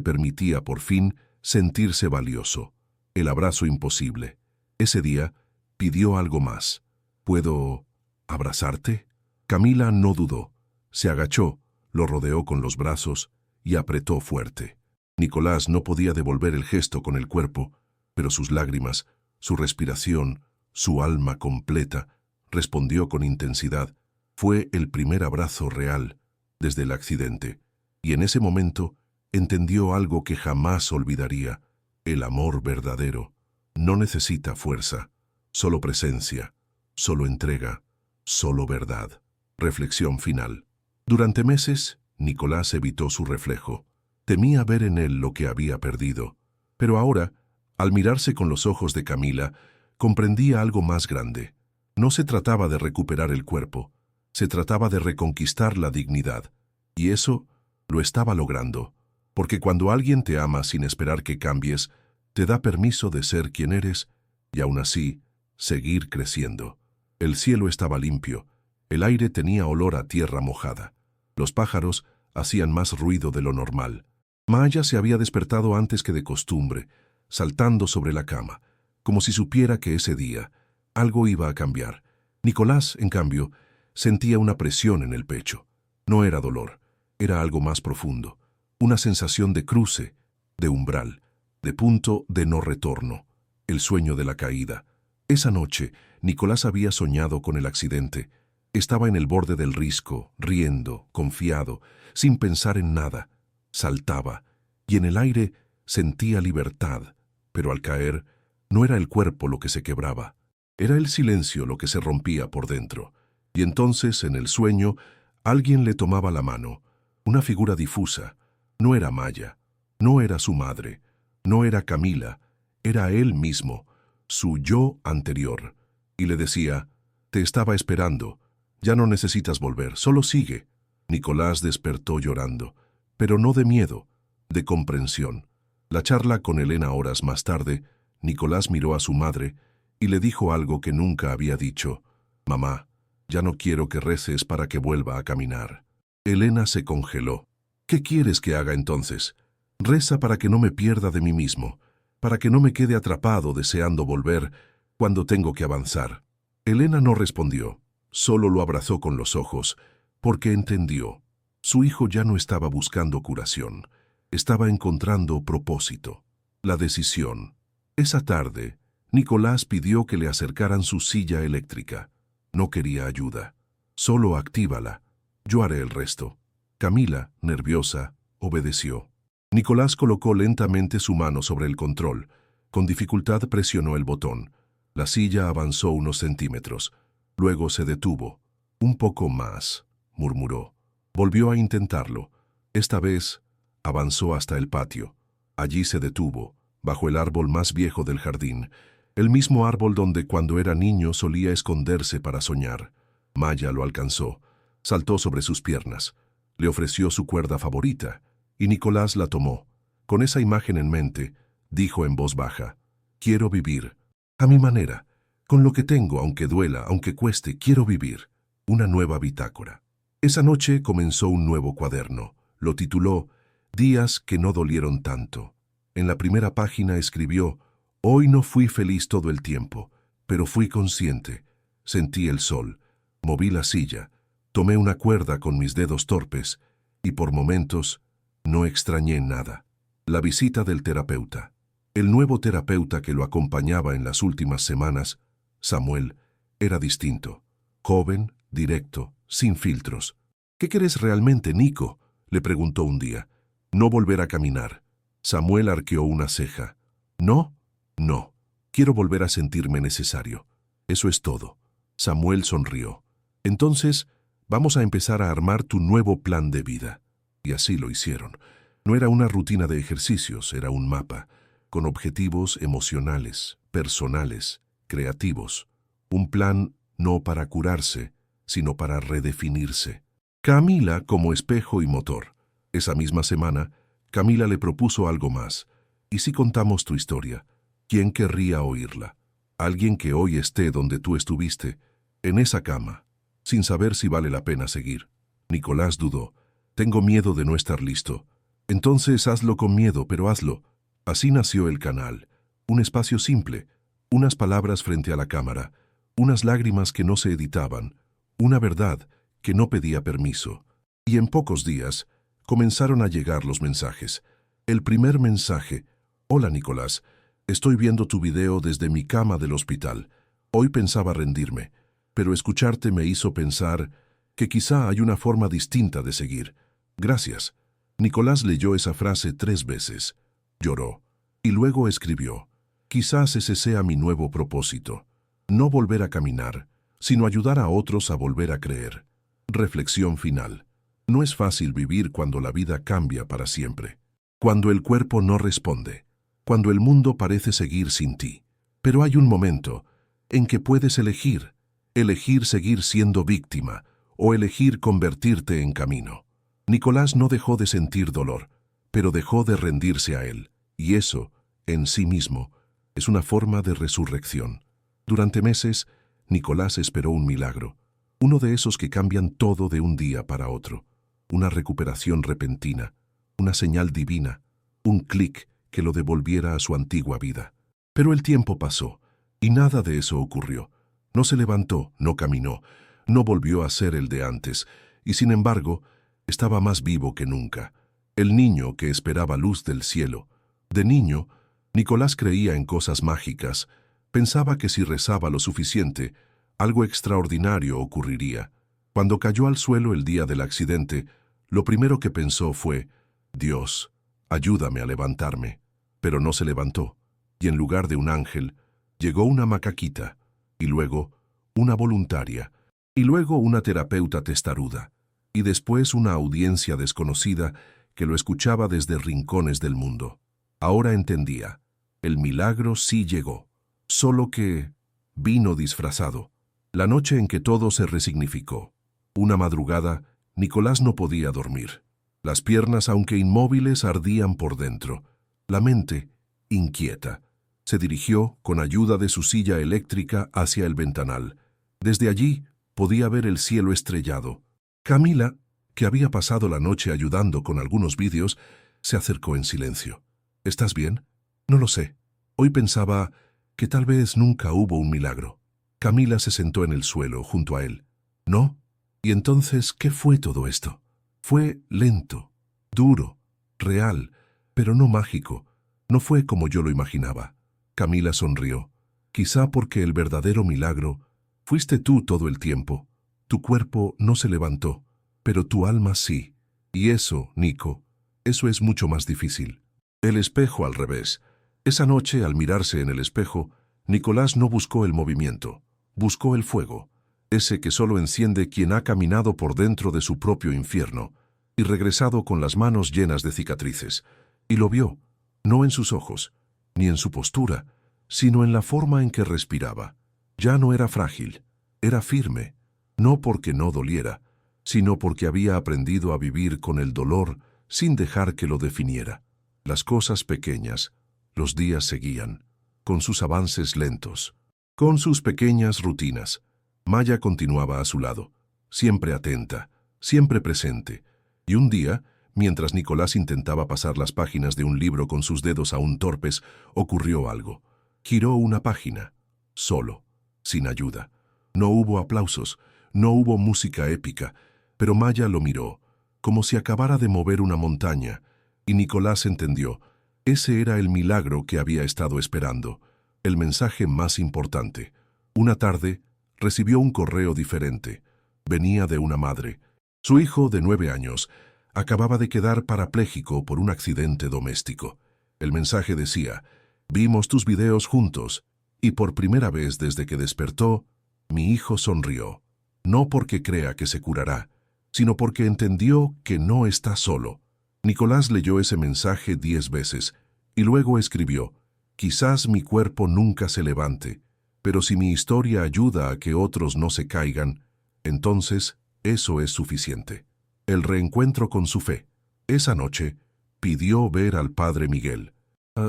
permitía por fin sentirse valioso. El abrazo imposible. Ese día pidió algo más. ¿Puedo abrazarte? Camila no dudó. Se agachó, lo rodeó con los brazos y apretó fuerte. Nicolás no podía devolver el gesto con el cuerpo, pero sus lágrimas, su respiración, su alma completa, respondió con intensidad. Fue el primer abrazo real desde el accidente, y en ese momento entendió algo que jamás olvidaría: el amor verdadero no necesita fuerza, solo presencia, solo entrega, solo verdad. Reflexión final. Durante meses, Nicolás evitó su reflejo. Temía ver en él lo que había perdido. Pero ahora, al mirarse con los ojos de Camila, comprendía algo más grande. No se trataba de recuperar el cuerpo, se trataba de reconquistar la dignidad. Y eso lo estaba logrando, porque cuando alguien te ama sin esperar que cambies, te da permiso de ser quien eres y aún así seguir creciendo. El cielo estaba limpio, el aire tenía olor a tierra mojada. Los pájaros hacían más ruido de lo normal. Maya se había despertado antes que de costumbre, saltando sobre la cama, como si supiera que ese día algo iba a cambiar. Nicolás, en cambio, sentía una presión en el pecho. No era dolor, era algo más profundo, una sensación de cruce, de umbral, de punto de no retorno, el sueño de la caída. Esa noche, Nicolás había soñado con el accidente. Estaba en el borde del risco, riendo, confiado, sin pensar en nada. Saltaba, y en el aire sentía libertad, pero al caer, no era el cuerpo lo que se quebraba, era el silencio lo que se rompía por dentro. Y entonces, en el sueño, alguien le tomaba la mano, una figura difusa. No era Maya, no era su madre, no era Camila, era él mismo, su yo anterior, y le decía: te estaba esperando, ya no necesitas volver, solo sigue. Nicolás despertó llorando, pero no de miedo, de comprensión. La charla con Elena horas más tarde, Nicolás miró a su madre y le dijo algo que nunca había dicho: mamá, ya no quiero que reces para que vuelva a caminar. Elena se congeló. ¿Qué quieres que haga entonces? Reza para que no me pierda de mí mismo, para que no me quede atrapado deseando volver cuando tengo que avanzar. Elena no respondió, solo lo abrazó con los ojos, porque entendió. Su hijo ya no estaba buscando curación, estaba encontrando propósito, la decisión. Esa tarde, Nicolás pidió que le acercaran su silla eléctrica. No quería ayuda. Solo actívala. Yo haré el resto. Camila, nerviosa, obedeció. Nicolás colocó lentamente su mano sobre el control. Con dificultad presionó el botón. La silla avanzó unos centímetros. Luego se detuvo. Un poco más, murmuró. Volvió a intentarlo. Esta vez avanzó hasta el patio. Allí se detuvo, bajo el árbol más viejo del jardín, el mismo árbol donde cuando era niño solía esconderse para soñar. Maya lo alcanzó. Saltó sobre sus piernas. Le ofreció su cuerda favorita, y Nicolás la tomó. Con esa imagen en mente, dijo en voz baja: «Quiero vivir, a mi manera, con lo que tengo, aunque duela, aunque cueste, quiero vivir». Una nueva bitácora. Esa noche comenzó un nuevo cuaderno. Lo tituló «Días que no dolieron tanto». En la primera página escribió: «Hoy no fui feliz todo el tiempo, pero fui consciente. Sentí el sol, moví la silla, tomé una cuerda con mis dedos torpes y por momentos no extrañé nada». La visita del terapeuta. El nuevo terapeuta que lo acompañaba en las últimas semanas, Samuel, era distinto. Joven, directo, sin filtros. «¿Qué quieres realmente, Nico?», le preguntó un día. «No volver a caminar». Samuel arqueó una ceja. «¿No? No. Quiero volver a sentirme necesario. Eso es todo». Samuel sonrió. «Entonces, vamos a empezar a armar tu nuevo plan de vida». Y así lo hicieron. No era una rutina de ejercicios, era un mapa, con objetivos emocionales, personales, creativos. Un plan no para curarse, sino para redefinirse. Camila como espejo y motor. Esa misma semana, Camila le propuso algo más. «¿Y si contamos tu historia? ¿Quién querría oírla? Alguien que hoy esté donde tú estuviste, en esa cama, sin saber si vale la pena seguir». Nicolás dudó. «Tengo miedo de no estar listo». «Entonces hazlo con miedo, pero hazlo». Así nació el canal. Un espacio simple, unas palabras frente a la cámara, unas lágrimas que no se editaban, una verdad que no pedía permiso. Y en pocos días comenzaron a llegar los mensajes. El primer mensaje: «Hola Nicolás, estoy viendo tu video desde mi cama del hospital. Hoy pensaba rendirme, pero escucharte me hizo pensar que quizá hay una forma distinta de seguir. Gracias». Nicolás leyó esa frase 3 veces. Lloró. Y luego escribió: «Quizás ese sea mi nuevo propósito. No volver a caminar, sino ayudar a otros a volver a creer». Reflexión final. No es fácil vivir cuando la vida cambia para siempre. Cuando el cuerpo no responde. Cuando el mundo parece seguir sin ti. Pero hay un momento en que puedes elegir. Elegir seguir siendo víctima o elegir convertirte en camino. Nicolás no dejó de sentir dolor, pero dejó de rendirse a él. Y eso, en sí mismo, es una forma de resurrección. Durante meses, Nicolás esperó un milagro. Uno de esos que cambian todo de un día para otro. Una recuperación repentina, una señal divina, un clic que lo devolviera a su antigua vida. Pero el tiempo pasó, y nada de eso ocurrió. No se levantó, no caminó, no volvió a ser el de antes, y sin embargo, estaba más vivo que nunca. El niño que esperaba luz del cielo. De niño, Nicolás creía en cosas mágicas. Pensaba que si rezaba lo suficiente, algo extraordinario ocurriría. Cuando cayó al suelo el día del accidente, lo primero que pensó fue: «Dios, ayúdame a levantarme». Pero no se levantó, y en lugar de un ángel, llegó una macaquita, y luego una voluntaria, y luego una terapeuta testaruda, y después una audiencia desconocida que lo escuchaba desde rincones del mundo. Ahora entendía. El milagro sí llegó, solo que vino disfrazado. La noche en que todo se resignificó. Una madrugada, Nicolás no podía dormir. Las piernas, aunque inmóviles, ardían por dentro. La mente, inquieta, se dirigió, con ayuda de su silla eléctrica, hacia el ventanal. Desde allí podía ver el cielo estrellado. Camila, que había pasado la noche ayudando con algunos vídeos, se acercó en silencio. «¿Estás bien?» «No lo sé. Hoy pensaba que tal vez nunca hubo un milagro». Camila se sentó en el suelo junto a él. «¿No? ¿Y entonces qué fue todo esto?» «Fue lento, duro, real, pero no mágico. No fue como yo lo imaginaba». Camila sonrió. «Quizá porque el verdadero milagro fuiste tú todo el tiempo. Tu cuerpo no se levantó, pero tu alma sí. Y eso, Nico, eso es mucho más difícil». El espejo al revés. Esa noche, al mirarse en el espejo, Nicolás no buscó el movimiento, buscó el fuego, ese que solo enciende quien ha caminado por dentro de su propio infierno y regresado con las manos llenas de cicatrices. Y lo vio, no en sus ojos, ni en su postura, sino en la forma en que respiraba. Ya no era frágil, era firme, no porque no doliera, sino porque había aprendido a vivir con el dolor sin dejar que lo definiera. Las cosas pequeñas, los días seguían, con sus avances lentos, con sus pequeñas rutinas. Maya continuaba a su lado, siempre atenta, siempre presente, y un día, mientras Nicolás intentaba pasar las páginas de un libro con sus dedos aún torpes, ocurrió algo. Giró una página, solo, sin ayuda. No hubo aplausos, no hubo música épica, pero Maya lo miró, como si acabara de mover una montaña, y Nicolás entendió. Ese era el milagro que había estado esperando, el mensaje más importante. Una tarde, recibió un correo diferente. Venía de una madre. Su hijo, de 9 años, acababa de quedar parapléjico por un accidente doméstico. El mensaje decía: «Vimos tus videos juntos, y por primera vez desde que despertó, mi hijo sonrió. No porque crea que se curará, sino porque entendió que no está solo». Nicolás leyó ese mensaje 10 veces, y luego escribió: «Quizás mi cuerpo nunca se levante, pero si mi historia ayuda a que otros no se caigan, entonces eso es suficiente». El reencuentro con su fe. Esa noche, pidió ver al padre Miguel.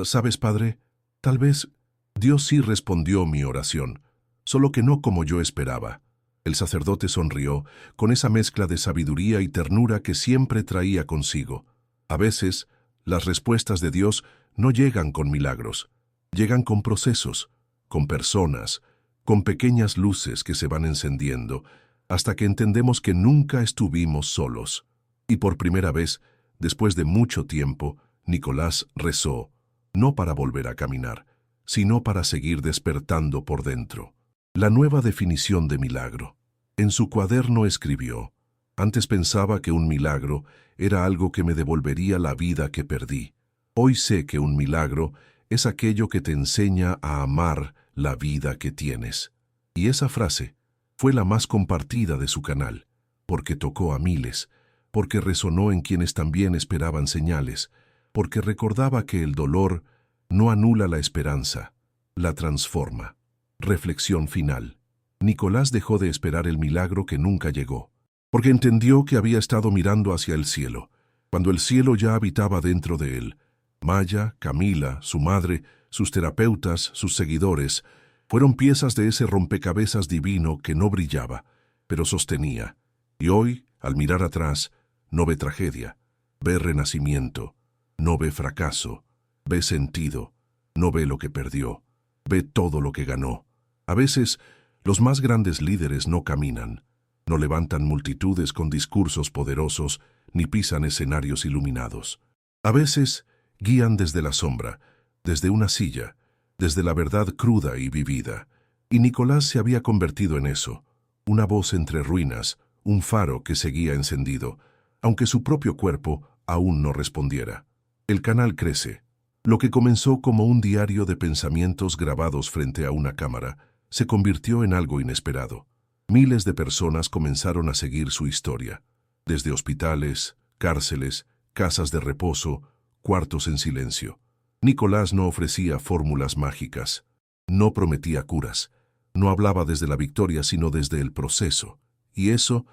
«¿Sabes, padre? Tal vez Dios sí respondió mi oración, solo que no como yo esperaba». El sacerdote sonrió, con esa mezcla de sabiduría y ternura que siempre traía consigo. A veces, las respuestas de Dios no llegan con milagros, llegan con procesos, con personas, con pequeñas luces que se van encendiendo, hasta que entendemos que nunca estuvimos solos. Y por primera vez, después de mucho tiempo, Nicolás rezó, no para volver a caminar, sino para seguir despertando por dentro. La nueva definición de milagro. En su cuaderno escribió: «Antes pensaba que un milagro era algo que me devolvería la vida que perdí. Hoy sé que un milagro es aquello que te enseña a amar la vida que tienes». Y esa frase fue la más compartida de su canal, porque tocó a miles, porque resonó en quienes también esperaban señales, porque recordaba que el dolor no anula la esperanza, la transforma. Reflexión final. Nicolás dejó de esperar el milagro que nunca llegó, porque entendió que había estado mirando hacia el cielo, cuando el cielo ya habitaba dentro de él. Maya, Camila, su madre, sus terapeutas, sus seguidores, fueron piezas de ese rompecabezas divino que no brillaba, pero sostenía. Y hoy, al mirar atrás, no ve tragedia, ve renacimiento, no ve fracaso, ve sentido, no ve lo que perdió, ve todo lo que ganó. A veces, los más grandes líderes no caminan, no levantan multitudes con discursos poderosos, ni pisan escenarios iluminados. A veces, guían desde la sombra, desde una silla, desde la verdad cruda y vivida. Y Nicolás se había convertido en eso, una voz entre ruinas, un faro que seguía encendido, aunque su propio cuerpo aún no respondiera. El canal crece. Lo que comenzó como un diario de pensamientos grabados frente a una cámara, se convirtió en algo inesperado. Miles de personas comenzaron a seguir su historia, desde hospitales, cárceles, casas de reposo, cuartos en silencio. Nicolás no ofrecía fórmulas mágicas, no prometía curas, no hablaba desde la victoria sino desde el proceso, y eso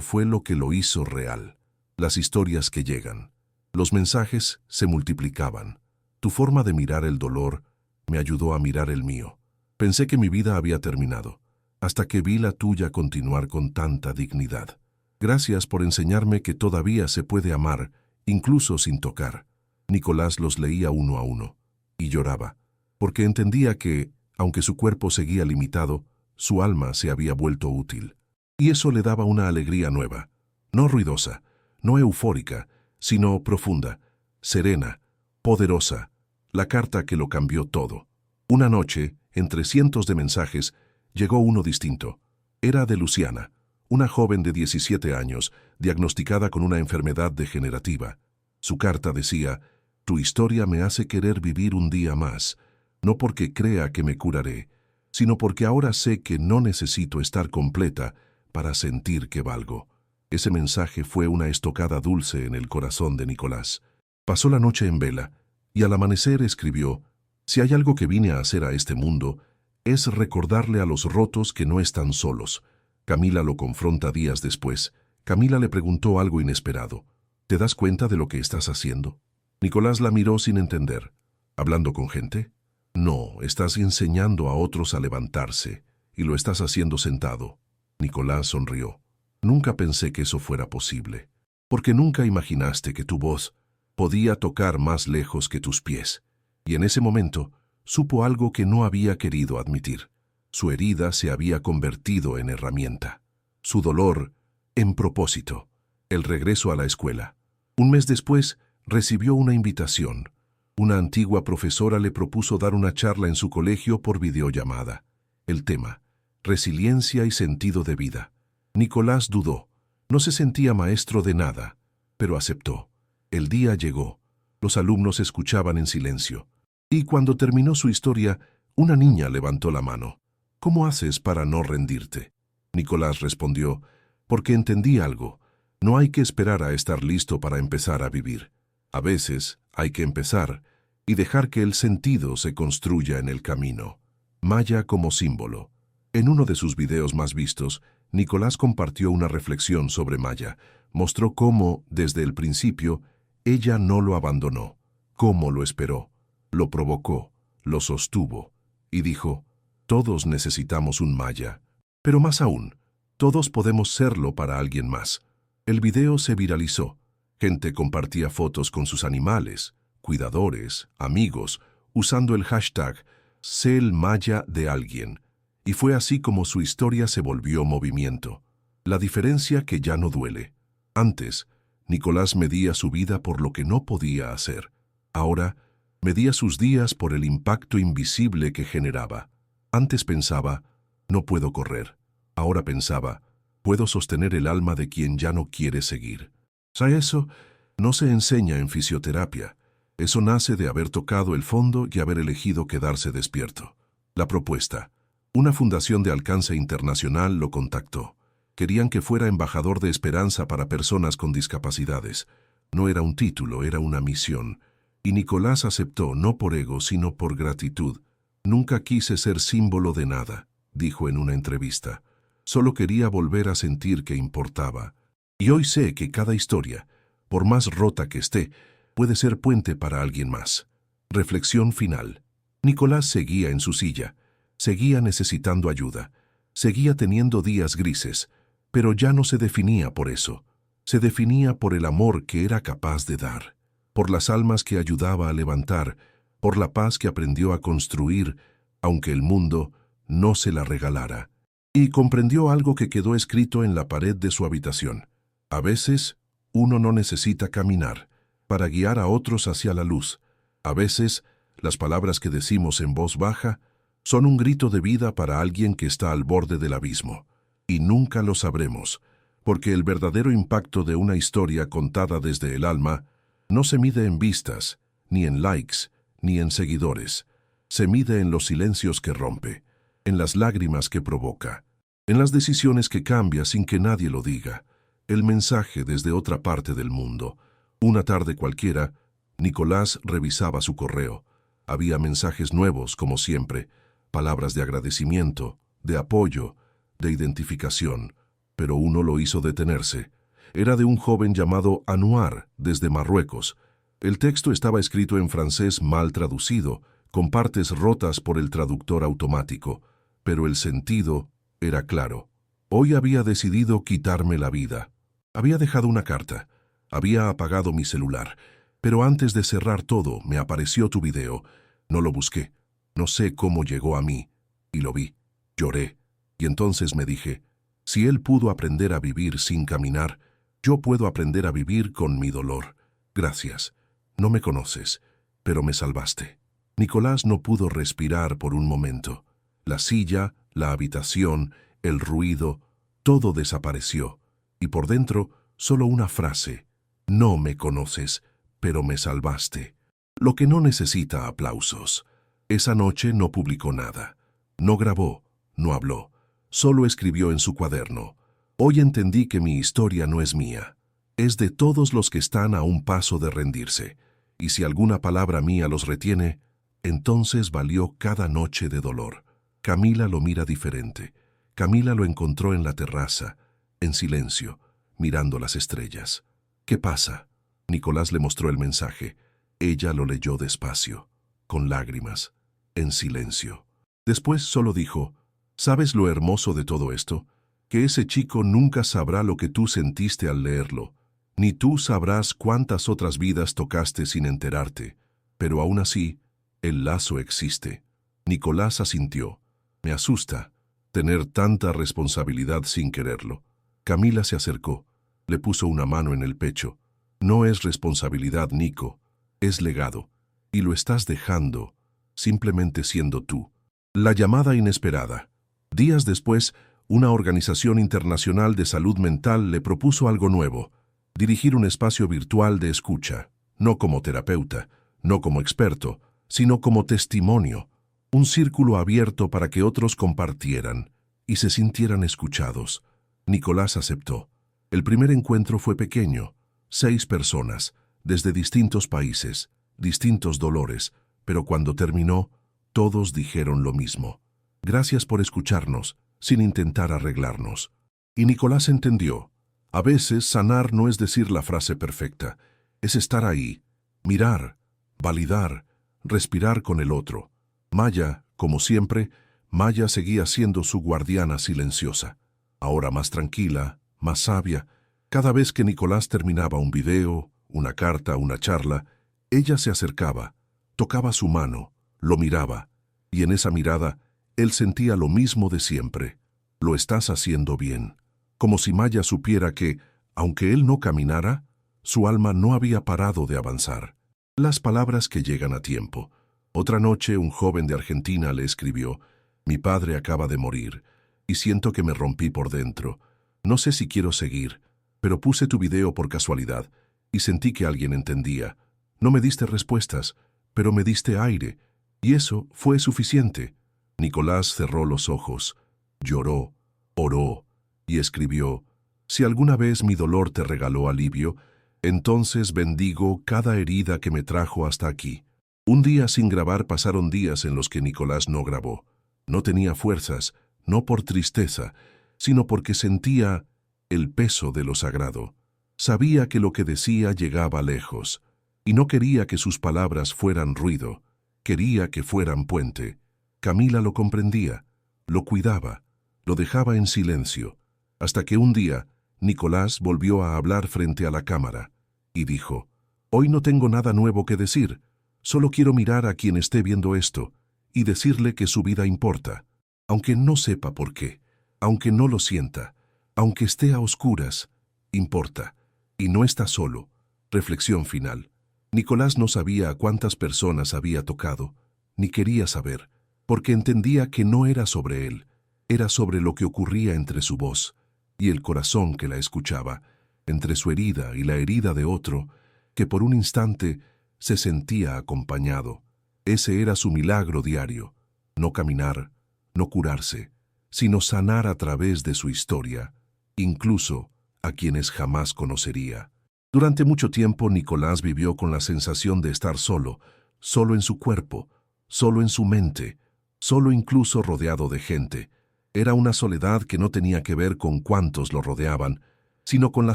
fue lo que lo hizo real. Las historias que llegan, los mensajes se multiplicaban. Tu forma de mirar el dolor me ayudó a mirar el mío. Pensé que mi vida había terminado, hasta que vi la tuya continuar con tanta dignidad. Gracias por enseñarme que todavía se puede amar, incluso sin tocar. Nicolás los leía uno a uno, y lloraba, porque entendía que, aunque su cuerpo seguía limitado, su alma se había vuelto útil. Y eso le daba una alegría nueva, no ruidosa, no eufórica, sino profunda, serena, poderosa, la carta que lo cambió todo. Una noche, entre cientos de mensajes, llegó uno distinto. Era de Luciana, una joven de 17 años, diagnosticada con una enfermedad degenerativa. Su carta decía: «Tu historia me hace querer vivir un día más, no porque crea que me curaré, sino porque ahora sé que no necesito estar completa para sentir que valgo». Ese mensaje fue una estocada dulce en el corazón de Nicolás. Pasó la noche en vela, y al amanecer escribió: «Si hay algo que vine a hacer a este mundo, es recordarle a los rotos que no están solos». Camila lo confronta días después. Camila le preguntó algo inesperado. ¿Te das cuenta de lo que estás haciendo? Nicolás la miró sin entender. ¿Hablando con gente? No, estás enseñando a otros a levantarse, y lo estás haciendo sentado. Nicolás sonrió. Nunca pensé que eso fuera posible, porque nunca imaginaste que tu voz podía tocar más lejos que tus pies. Y en ese momento supo algo que no había querido admitir. Su herida se había convertido en herramienta. Su dolor en propósito. El regreso a la escuela. Un mes después recibió una invitación. Una antigua profesora le propuso dar una charla en su colegio por videollamada. El tema: resiliencia y sentido de vida. Nicolás dudó. No se sentía maestro de nada, pero aceptó. El día llegó. Los alumnos escuchaban en silencio. Y cuando terminó su historia, una niña levantó la mano. ¿Cómo haces para no rendirte? Nicolás respondió: porque entendí algo. No hay que esperar a estar listo para empezar a vivir. A veces hay que empezar y dejar que el sentido se construya en el camino. Maya como símbolo. En uno de sus videos más vistos, Nicolás compartió una reflexión sobre Maya. Mostró cómo, desde el principio, ella no lo abandonó, cómo lo esperó, lo provocó, lo sostuvo, y dijo: todos necesitamos un Maya, pero más aún, todos podemos serlo para alguien más. El video se viralizó. Gente compartía fotos con sus animales, cuidadores, amigos, usando el hashtag «Sé el Maya de alguien». Y fue así como su historia se volvió movimiento. La diferencia que ya no duele. Antes, Nicolás medía su vida por lo que no podía hacer. Ahora, medía sus días por el impacto invisible que generaba. Antes pensaba: no puedo correr. Ahora pensaba: puedo sostener el alma de quien ya no quiere seguir. Eso no se enseña en fisioterapia. Eso nace de haber tocado el fondo y haber elegido quedarse despierto. La propuesta. Una fundación de alcance internacional lo contactó. Querían que fuera embajador de esperanza para personas con discapacidades. No era un título, era una misión. Y Nicolás aceptó, no por ego, sino por gratitud. Nunca quise ser símbolo de nada, dijo en una entrevista. Solo quería volver a sentir que importaba. Y hoy sé que cada historia, por más rota que esté, puede ser puente para alguien más. Reflexión final. Nicolás seguía en su silla. Seguía necesitando ayuda. Seguía teniendo días grises, pero ya no se definía por eso. Se definía por el amor que era capaz de dar, por las almas que ayudaba a levantar, por la paz que aprendió a construir, aunque el mundo no se la regalara. Y comprendió algo que quedó escrito en la pared de su habitación. A veces, uno no necesita caminar para guiar a otros hacia la luz. A veces, las palabras que decimos en voz baja son un grito de vida para alguien que está al borde del abismo. Y nunca lo sabremos, porque el verdadero impacto de una historia contada desde el alma no se mide en vistas, ni en likes, ni en seguidores. Se mide en los silencios que rompe, en las lágrimas que provoca, en las decisiones que cambia sin que nadie lo diga. El mensaje desde otra parte del mundo. Una tarde cualquiera, Nicolás revisaba su correo. Había mensajes nuevos, como siempre, palabras de agradecimiento, de apoyo, de identificación, pero uno lo hizo detenerse. Era de un joven llamado Anuar, desde Marruecos. El texto estaba escrito en francés mal traducido, con partes rotas por el traductor automático, pero el sentido era claro. Hoy había decidido quitarme la vida. Había dejado una carta. Había apagado mi celular. Pero antes de cerrar todo, me apareció tu video. No lo busqué. No sé cómo llegó a mí. Y lo vi. Lloré. Y entonces me dije: si él pudo aprender a vivir sin caminar, yo puedo aprender a vivir con mi dolor. Gracias. No me conoces, pero me salvaste. Nicolás no pudo respirar por un momento. La silla, la habitación, el ruido, todo desapareció. Y por dentro, solo una frase: no me conoces, pero me salvaste. Lo que no necesita aplausos. Esa noche no publicó nada. No grabó, no habló. Solo escribió en su cuaderno: hoy entendí que mi historia no es mía. Es de todos los que están a un paso de rendirse. Y si alguna palabra mía los retiene, entonces valió cada noche de dolor. Camila lo mira diferente. Camila lo encontró en la terraza, en silencio, mirando las estrellas. ¿Qué pasa? Nicolás le mostró el mensaje. Ella lo leyó despacio, con lágrimas, en silencio. Después solo dijo, ¿sabes lo hermoso de todo esto? Que ese chico nunca sabrá lo que tú sentiste al leerlo, ni tú sabrás cuántas otras vidas tocaste sin enterarte, pero aún así, el lazo existe. Nicolás asintió. Me asusta tener tanta responsabilidad sin quererlo. Camila se acercó, le puso una mano en el pecho. No es responsabilidad, Nico, es legado, y lo estás dejando, simplemente siendo tú. La llamada inesperada. Días después, una organización internacional de salud mental le propuso algo nuevo, dirigir un espacio virtual de escucha, no como terapeuta, no como experto, sino como testimonio, un círculo abierto para que otros compartieran y se sintieran escuchados. Nicolás aceptó. El primer encuentro fue pequeño, 6 personas, desde distintos países, distintos dolores, pero cuando terminó, todos dijeron lo mismo. Gracias por escucharnos, sin intentar arreglarnos. Y Nicolás entendió. A veces sanar no es decir la frase perfecta, es estar ahí, mirar, validar, respirar con el otro. Maya, como siempre, Maya seguía siendo su guardiana silenciosa. Ahora más tranquila, más sabia. Cada vez que Nicolás terminaba un video, una carta, una charla, ella se acercaba, tocaba su mano, lo miraba, y en esa mirada él sentía lo mismo de siempre. Lo estás haciendo bien. Como si Maya supiera que, aunque él no caminara, su alma no había parado de avanzar. Las palabras que llegan a tiempo. Otra noche un joven de Argentina le escribió, mi padre acaba de morir, y siento que me rompí por dentro. No sé si quiero seguir, pero puse tu video por casualidad, y sentí que alguien entendía. No me diste respuestas, pero me diste aire, y eso fue suficiente. Nicolás cerró los ojos, lloró, oró, y escribió, si alguna vez mi dolor te regaló alivio, entonces bendigo cada herida que me trajo hasta aquí. Un día sin grabar pasaron días en los que Nicolás no grabó. No tenía fuerzas, no por tristeza, sino porque sentía el peso de lo sagrado. Sabía que lo que decía llegaba lejos, y no quería que sus palabras fueran ruido, quería que fueran puente. Camila lo comprendía, lo cuidaba, lo dejaba en silencio, hasta que un día Nicolás volvió a hablar frente a la cámara, y dijo, hoy no tengo nada nuevo que decir, solo quiero mirar a quien esté viendo esto, y decirle que su vida importa, aunque no sepa por qué, aunque no lo sienta, aunque esté a oscuras, importa, y no está solo. Reflexión final. Nicolás no sabía a cuántas personas había tocado, ni quería saber, porque entendía que no era sobre él, era sobre lo que ocurría entre su voz y el corazón que la escuchaba, entre su herida y la herida de otro, que por un instante se sentía acompañado. Ese era su milagro diario, no caminar, no curarse, sino sanar a través de su historia, incluso a quienes jamás conocería. Durante mucho tiempo Nicolás vivió con la sensación de estar solo, solo en su cuerpo, solo en su mente, solo incluso rodeado de gente. Era una soledad que no tenía que ver con cuántos lo rodeaban, sino con la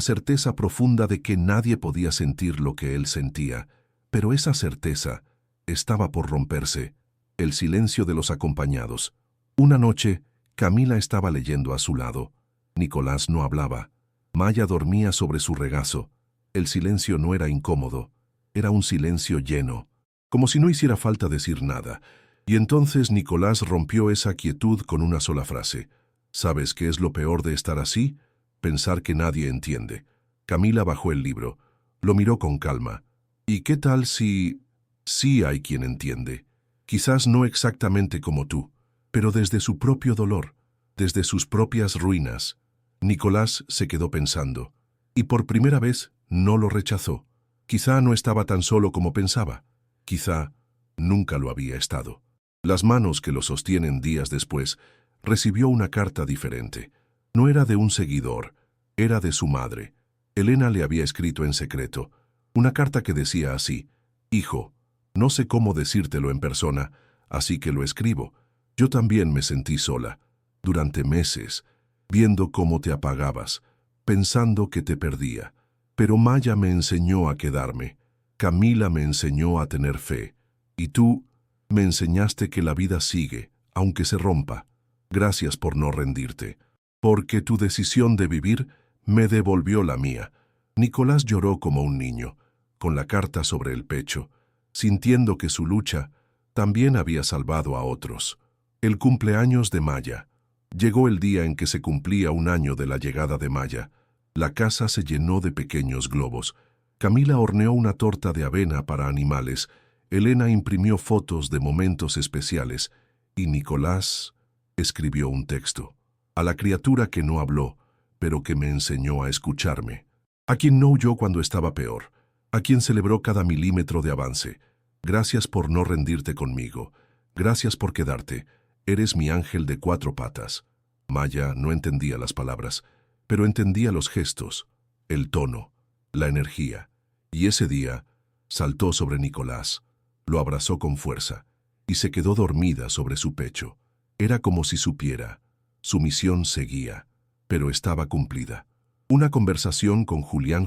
certeza profunda de que nadie podía sentir lo que él sentía. Pero esa certeza estaba por romperse. El silencio de los acompañados. Una noche, Camila estaba leyendo a su lado. Nicolás no hablaba. Maya dormía sobre su regazo. El silencio no era incómodo, era un silencio lleno, como si no hiciera falta decir nada. Y entonces Nicolás rompió esa quietud con una sola frase. ¿Sabes qué es lo peor de estar así? Pensar que nadie entiende. Camila bajó el libro, lo miró con calma. ¿Y qué tal si sí hay quien entiende? Quizás no exactamente como tú, pero desde su propio dolor, desde sus propias ruinas. Nicolás se quedó pensando, y por primera vez no lo rechazó. Quizá no estaba tan solo como pensaba. Quizá nunca lo había estado. Las manos que lo sostienen días después recibió una carta diferente. No era de un seguidor, era de su madre. Elena le había escrito en secreto. Una carta que decía así, hijo, no sé cómo decírtelo en persona, así que lo escribo. Yo también me sentí sola, durante meses, viendo cómo te apagabas, pensando que te perdía. Pero Maya me enseñó a quedarme, Camila me enseñó a tener fe, y tú me enseñaste que la vida sigue, aunque se rompa. Gracias por no rendirte, porque tu decisión de vivir me devolvió la mía. Nicolás lloró como un niño, con la carta sobre el pecho, sintiendo que su lucha también había salvado a otros. El cumpleaños de Maya. Llegó el día en que se cumplía un año de la llegada de Maya. La casa se llenó de pequeños globos. Camila horneó una torta de avena para animales, Elena imprimió fotos de momentos especiales y Nicolás escribió un texto. A la criatura que no habló, pero que me enseñó a escucharme. A quien no huyó cuando estaba peor. A quien celebró cada milímetro de avance. Gracias por no rendirte conmigo. Gracias por quedarte. Eres mi ángel de 4 patas. Maya no entendía las palabras, pero entendía los gestos, el tono, la energía. Y ese día saltó sobre Nicolás, lo abrazó con fuerza y se quedó dormida sobre su pecho. Era como si supiera. Su misión seguía, pero estaba cumplida. Una conversación con Julián,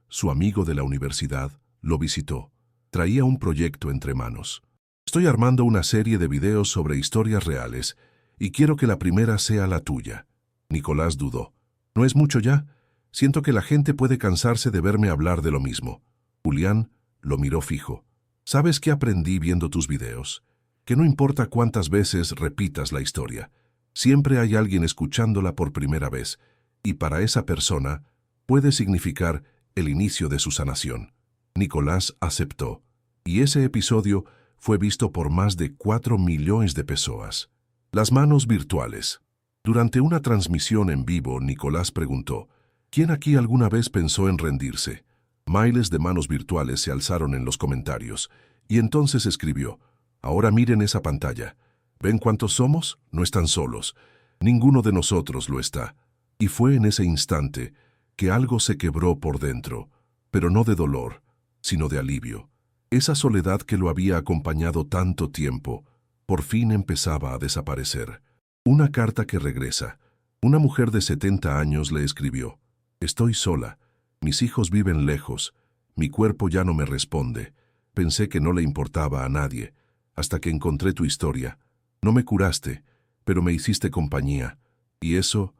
su amigo de la universidad, lo visitó. Traía un proyecto entre manos. Estoy armando una serie de videos sobre historias reales y quiero que la primera sea la tuya. Nicolás dudó. ¿No es mucho ya? Siento que la gente puede cansarse de verme hablar de lo mismo. Julián lo miró fijo. ¿Sabes qué aprendí viendo tus videos? Que no importa cuántas veces repitas la historia, siempre hay alguien escuchándola por primera vez, y para esa persona puede significar el inicio de su sanación. Nicolás aceptó, y ese episodio fue visto por más de 4 millones de personas. Las manos virtuales. Durante una transmisión en vivo, Nicolás preguntó, ¿quién aquí alguna vez pensó en rendirse? Miles de manos virtuales se alzaron en los comentarios, y entonces escribió, ahora miren esa pantalla. ¿Ven cuántos somos? No están solos. Ninguno de nosotros lo está. Y fue en ese instante que algo se quebró por dentro, pero no de dolor, sino de alivio. Esa soledad que lo había acompañado tanto tiempo, por fin empezaba a desaparecer. Una carta que regresa. Una mujer de 70 años le escribió, estoy sola, mis hijos viven lejos, mi cuerpo ya no me responde, pensé que no le importaba a nadie, hasta que encontré tu historia. No me curaste, pero me hiciste compañía, y eso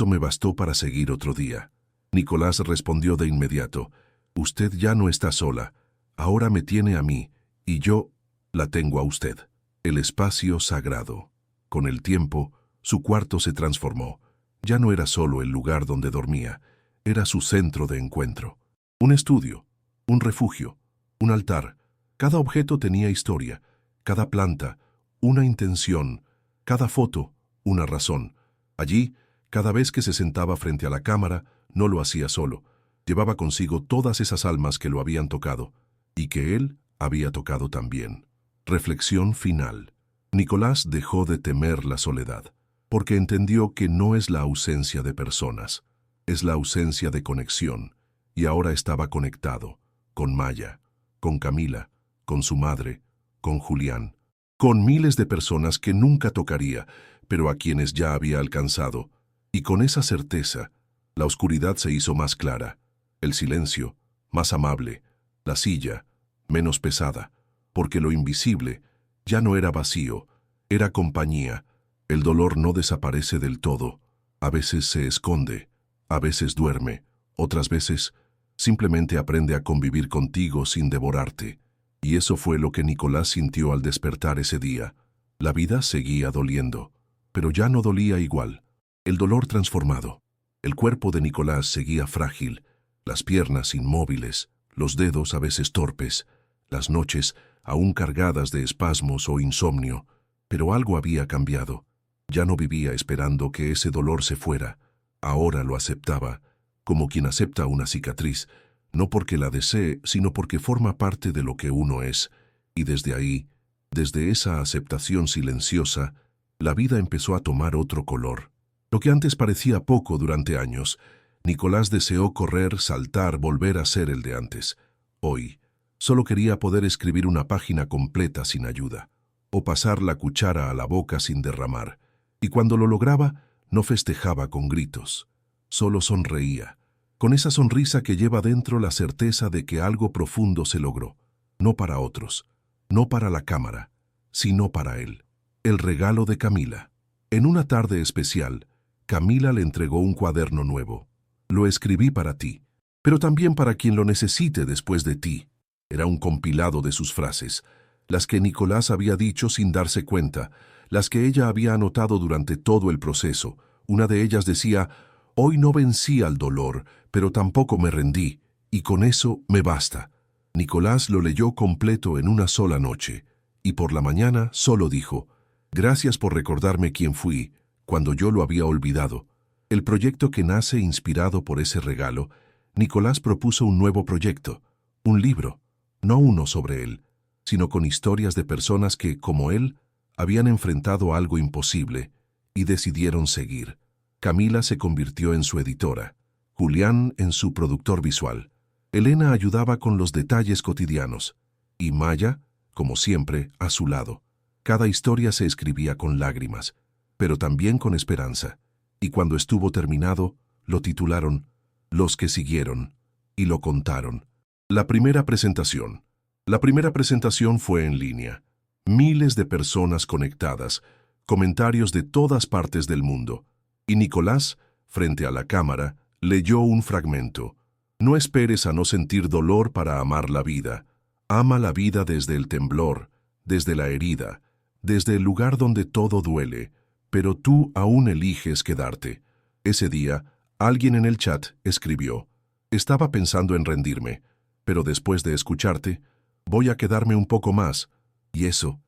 me bastó para seguir otro día. Nicolás respondió de inmediato, usted ya no está sola, ahora me tiene a mí, y yo la tengo a usted. El espacio sagrado. Con el tiempo, su cuarto se transformó. Ya no era solo el lugar donde dormía, era su centro de encuentro. Un estudio, un refugio, un altar. Cada objeto tenía historia, cada planta, una intención, cada foto, una razón. Allí, cada vez que se sentaba frente a la cámara, no lo hacía solo. Llevaba consigo todas esas almas que lo habían tocado, y que él había tocado también. Reflexión final. Nicolás dejó de temer la soledad, porque entendió que no es la ausencia de personas, es la ausencia de conexión, y ahora estaba conectado, con Maya, con Camila, con su madre, con Julián, con miles de personas que nunca tocaría, pero a quienes ya había alcanzado, y con esa certeza, la oscuridad se hizo más clara, el silencio, más amable, la silla, menos pesada, porque lo invisible ya no era vacío, era compañía. El dolor no desaparece del todo, a veces se esconde, a veces duerme, otras veces simplemente aprende a convivir contigo sin devorarte. Y eso fue lo que Nicolás sintió al despertar ese día. La vida seguía doliendo, pero ya no dolía igual. El dolor transformado. El cuerpo de Nicolás seguía frágil, las piernas inmóviles, los dedos a veces torpes, las noches aún cargadas de espasmos o insomnio, pero algo había cambiado. Ya no vivía esperando que ese dolor se fuera. Ahora lo aceptaba, como quien acepta una cicatriz, no porque la desee, sino porque forma parte de lo que uno es. Y desde ahí, desde esa aceptación silenciosa, la vida empezó a tomar otro color. Lo que antes parecía poco durante años, Nicolás deseó correr, saltar, volver a ser el de antes. Hoy, solo quería poder escribir una página completa sin ayuda, o pasar la cuchara a la boca sin derramar. Y cuando lo lograba, no festejaba con gritos. solo sonreía, con esa sonrisa que lleva dentro la certeza de que algo profundo se logró, no para otros, no para la cámara, sino para él. El regalo de Camila. En una tarde especial, Camila le entregó un cuaderno nuevo. Lo escribí para ti, pero también para quien lo necesite después de ti. Era un compilado de sus frases, las que Nicolás había dicho sin darse cuenta, las que ella había anotado durante todo el proceso. Una de ellas decía: «Hoy no vencí al dolor, pero tampoco me rendí, y con eso me basta». Nicolás lo leyó completo en una sola noche, y por la mañana solo dijo: «Gracias por recordarme quién fui, cuando yo lo había olvidado». El proyecto que nace inspirado por ese regalo, Nicolás propuso un nuevo proyecto, un libro, no uno sobre él, sino con historias de personas que, como él, habían enfrentado algo imposible y decidieron seguir. Camila se convirtió en su editora, Julián en su productor visual, Elena ayudaba con los detalles cotidianos, y Maya, como siempre, a su lado. Cada historia se escribía con lágrimas, pero también con esperanza, y cuando estuvo terminado, lo titularon Los que siguieron, y lo contaron. La primera presentación. La primera presentación fue en línea. Miles de personas conectadas, comentarios de todas partes del mundo. Y Nicolás, frente a la cámara, leyó un fragmento. No esperes a no sentir dolor para amar la vida. Ama la vida desde el temblor, desde la herida, desde el lugar donde todo duele, pero tú aún eliges quedarte. Ese día, alguien en el chat escribió: «Estaba pensando en rendirme, pero después de escucharte, voy a quedarme un poco más». Y eso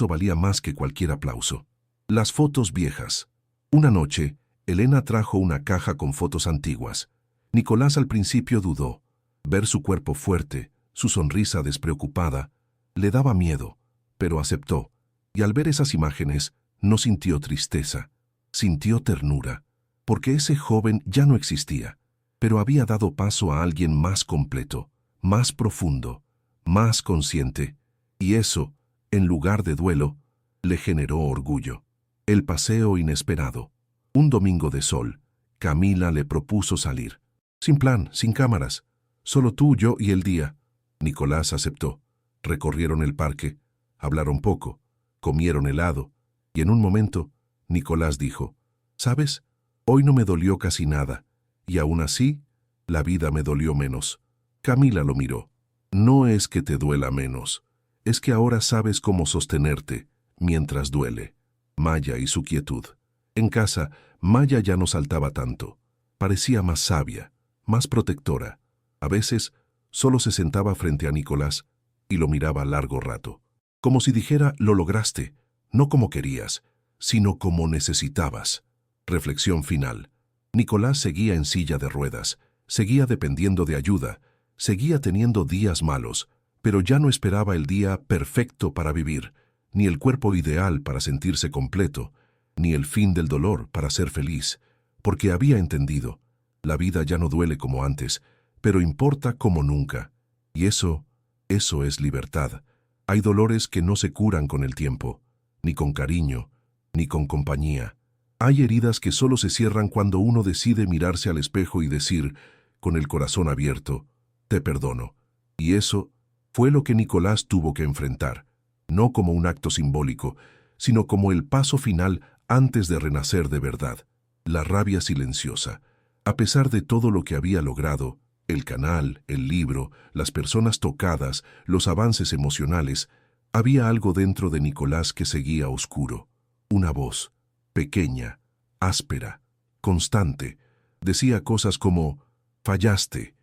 valía más que cualquier aplauso. Las fotos viejas. Una noche, Elena trajo una caja con fotos antiguas. Nicolás al principio dudó. Ver su cuerpo fuerte, su sonrisa despreocupada, le daba miedo, pero aceptó. Y al ver esas imágenes, no sintió tristeza, sintió ternura, porque ese joven ya no existía, pero había dado paso a alguien más completo, más profundo, más consciente, y eso, en lugar de duelo, le generó orgullo. El paseo inesperado. Un domingo de sol, Camila le propuso salir. Sin plan, sin cámaras, solo tú, yo y el día. Nicolás aceptó. Recorrieron el parque, hablaron poco, comieron helado, y en un momento, Nicolás dijo: «¿Sabes? Hoy no me dolió casi nada, y aún así, la vida me dolió menos». Camila lo miró. «No es que te duela menos, es que ahora sabes cómo sostenerte mientras duele». Maya y su quietud. En casa, Maya ya no saltaba tanto. Parecía más sabia, más protectora. A veces, solo se sentaba frente a Nicolás y lo miraba largo rato, como si dijera: «Lo lograste, no como querías, sino como necesitabas». Reflexión final. Nicolás seguía en silla de ruedas, seguía dependiendo de ayuda, seguía teniendo días malos, pero ya no esperaba el día perfecto para vivir, ni el cuerpo ideal para sentirse completo, ni el fin del dolor para ser feliz, porque había entendido: la vida ya no duele como antes, pero importa como nunca. Y eso es libertad. Hay dolores que no se curan con el tiempo, ni con cariño, ni con compañía. Hay heridas que solo se cierran cuando uno decide mirarse al espejo y decir, con el corazón abierto: «Te perdono». Y eso fue lo que Nicolás tuvo que enfrentar, no como un acto simbólico, sino como el paso final antes de renacer de verdad. La rabia silenciosa. A pesar de todo lo que había logrado, el canal, el libro, las personas tocadas, los avances emocionales, había algo dentro de Nicolás que seguía oscuro. Una voz, pequeña, áspera, constante, decía cosas como: «Fallaste,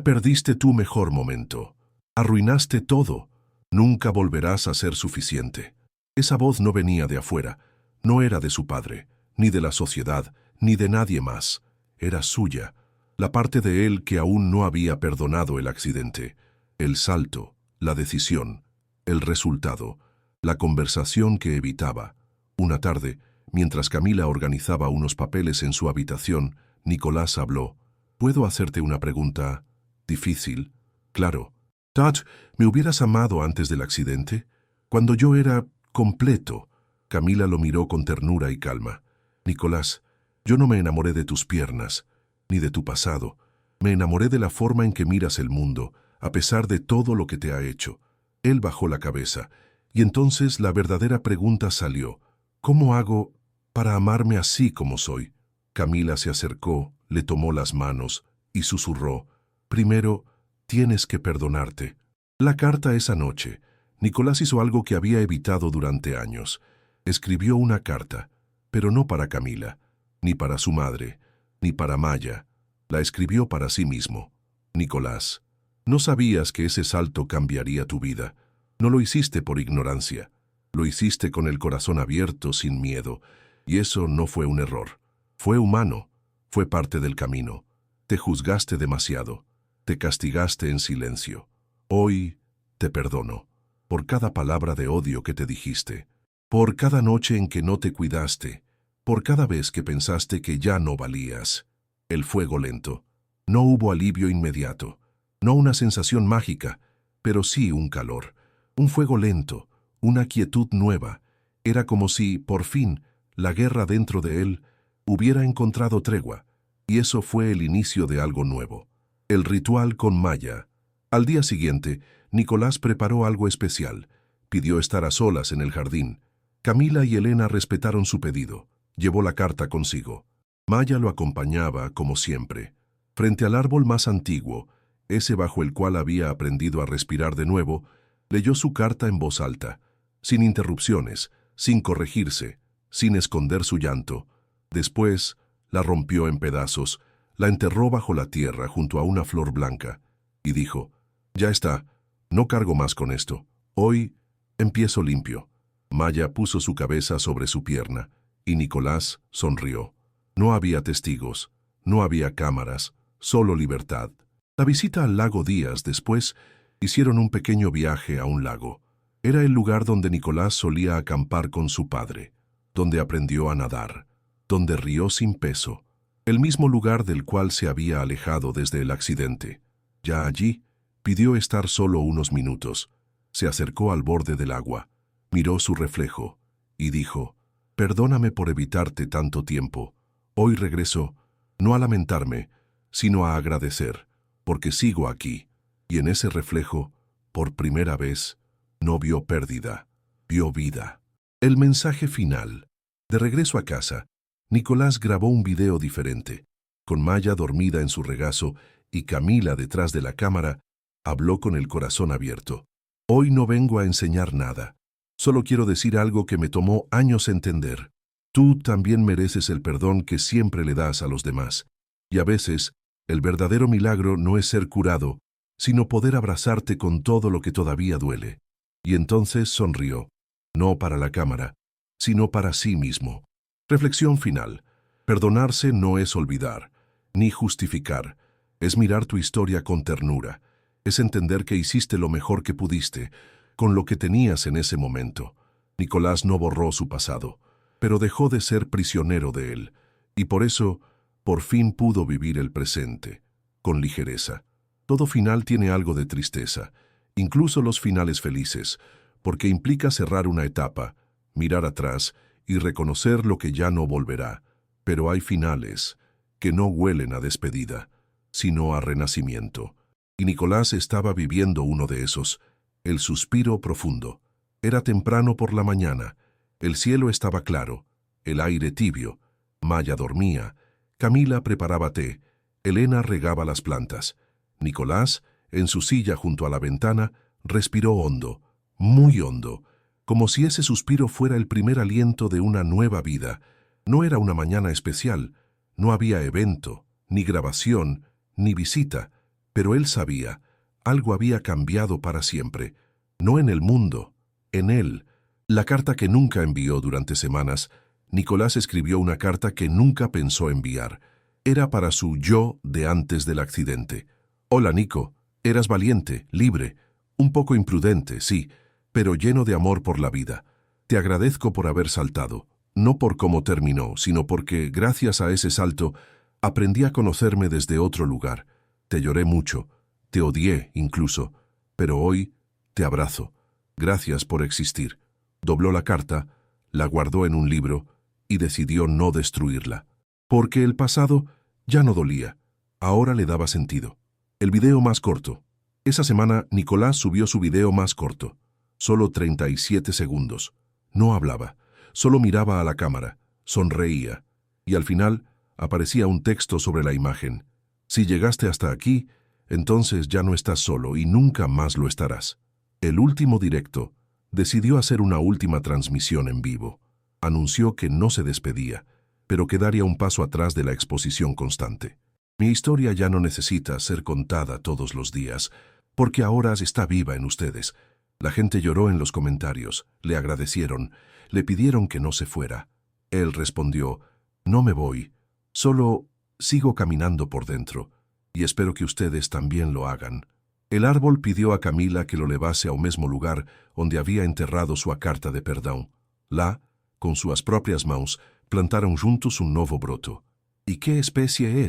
perdiste tu mejor momento, arruinaste todo, nunca volverás a ser suficiente». Esa voz no venía de afuera, no era de su padre, ni de la sociedad, ni de nadie más. Era suya, la parte de él que aún no había perdonado el accidente, el salto, la decisión, el resultado, la conversación que evitaba. Una tarde, mientras Camila organizaba unos papeles en su habitación, Nicolás habló: «¿Puedo hacerte una pregunta difícil?» «Claro». «Dad, ¿me hubieras amado antes del accidente? Cuando yo era completo». Camila lo miró con ternura y calma. «Nicolás, yo no me enamoré de tus piernas. ni de tu pasado. Me enamoré de la forma en que miras el mundo, a pesar de todo lo que te ha hecho. Él bajó la cabeza, y entonces la verdadera pregunta salió. ¿Cómo hago para amarme así como soy? Camila se acercó, le tomó las manos y susurró. Primero, tienes que perdonarte. La carta esa noche. Nicolás hizo algo que había evitado durante años. Escribió una carta, pero no para Camila, ni para su madre, ni para Maya. La escribió para sí mismo. Nicolás, no sabías que ese salto cambiaría tu vida. No lo hiciste por ignorancia. Lo hiciste con el corazón abierto, sin miedo. Y eso no fue un error. Fue humano. Fue parte del camino. Te juzgaste demasiado. Te castigaste en silencio. Hoy te perdono. Por cada palabra de odio que te dijiste. Por cada noche en que no te cuidaste. Por cada vez que pensaste que ya no valías. El fuego lento. No hubo alivio inmediato. No una sensación mágica, pero sí un calor. Un fuego lento. Una quietud nueva. Era como si, por fin, la guerra dentro de él hubiera encontrado tregua. Y eso fue el inicio de algo nuevo. El ritual con Maya. Al día siguiente, Nicolás preparó algo especial. Pidió estar a solas en el jardín. Camila y Elena respetaron su pedido. Llevó la carta consigo. Maya lo acompañaba, como siempre. Frente al árbol más antiguo, ese bajo el cual había aprendido a respirar de nuevo, leyó su carta en voz alta, sin interrupciones, sin corregirse, sin esconder su llanto. Después, la rompió en pedazos, la enterró bajo la tierra junto a una flor blanca, y dijo, «Ya está, no cargo más con esto. Hoy empiezo limpio». Maya puso su cabeza sobre su pierna, y Nicolás sonrió. No había testigos, no había cámaras, solo libertad. La visita al lago días después hicieron un pequeño viaje a un lago. Era el lugar donde Nicolás solía acampar con su padre, donde aprendió a nadar, donde rió sin peso, el mismo lugar del cual se había alejado desde el accidente. Ya allí, pidió estar solo unos minutos. Se acercó al borde del agua, miró su reflejo y dijo, «Perdóname por evitarte tanto tiempo. Hoy regreso, no a lamentarme, sino a agradecer, porque sigo aquí». Y en ese reflejo, por primera vez, no vio pérdida, vio vida. El mensaje final. De regreso a casa, Nicolás grabó un video diferente. Con Maya dormida en su regazo y Camila detrás de la cámara, habló con el corazón abierto. «Hoy no vengo a enseñar nada. Solo quiero decir algo que me tomó años entender. Tú también mereces el perdón que siempre le das a los demás. Y a veces, el verdadero milagro no es ser curado, sino poder abrazarte con todo lo que todavía duele». Y entonces sonrió, no para la cámara, sino para sí mismo. Reflexión final. Perdonarse no es olvidar, ni justificar. Es mirar tu historia con ternura. Es entender que hiciste lo mejor que pudiste, con lo que tenías en ese momento. Nicolás no borró su pasado, pero dejó de ser prisionero de él, y por eso, por fin pudo vivir el presente, con ligereza. Todo final tiene algo de tristeza, incluso los finales felices, porque implica cerrar una etapa, mirar atrás y reconocer lo que ya no volverá. Pero hay finales que no huelen a despedida, sino a renacimiento. Y Nicolás estaba viviendo uno de esos, el suspiro profundo. Era temprano por la mañana, el cielo estaba claro, el aire tibio, Maya dormía, Camila preparaba té, Elena regaba las plantas. Nicolás, en su silla junto a la ventana, respiró hondo, muy hondo, como si ese suspiro fuera el primer aliento de una nueva vida. No era una mañana especial, no había evento, ni grabación, ni visita, pero él sabía, algo había cambiado para siempre, no en el mundo, en él. La carta que nunca envió durante semanas, Nicolás escribió una carta que nunca pensó enviar. Era para su yo de antes del accidente. «Hola, Nico, eras valiente, libre, un poco imprudente, sí, pero lleno de amor por la vida. Te agradezco por haber saltado, no por cómo terminó, sino porque, gracias a ese salto, aprendí a conocerme desde otro lugar. Te lloré mucho, te odié incluso, pero hoy te abrazo. Gracias por existir». Dobló la carta, la guardó en un libro y decidió no destruirla. Porque el pasado ya no dolía. Ahora le daba sentido. El video más corto. Esa semana, Nicolás subió su video más corto. Solo 37 segundos. No hablaba. Solo miraba a la cámara. Sonreía. Y al final, aparecía un texto sobre la imagen. Si llegaste hasta aquí, entonces ya no estás solo y nunca más lo estarás. El último directo. Decidió hacer una última transmisión en vivo. Anunció que no se despedía, pero que daría un paso atrás de la exposición constante. Mi historia ya no necesita ser contada todos los días, porque ahora está viva en ustedes. La gente lloró en los comentarios, le agradecieron, le pidieron que no se fuera. Él respondió, no me voy, solo sigo caminando por dentro, y espero que ustedes también lo hagan. El árbol pidió a Camila que lo levase ao mesmo lugar onde havia enterrado sua carta de perdão. Lá, com suas próprias mãos, plantaram juntos um novo broto. E que espécie é?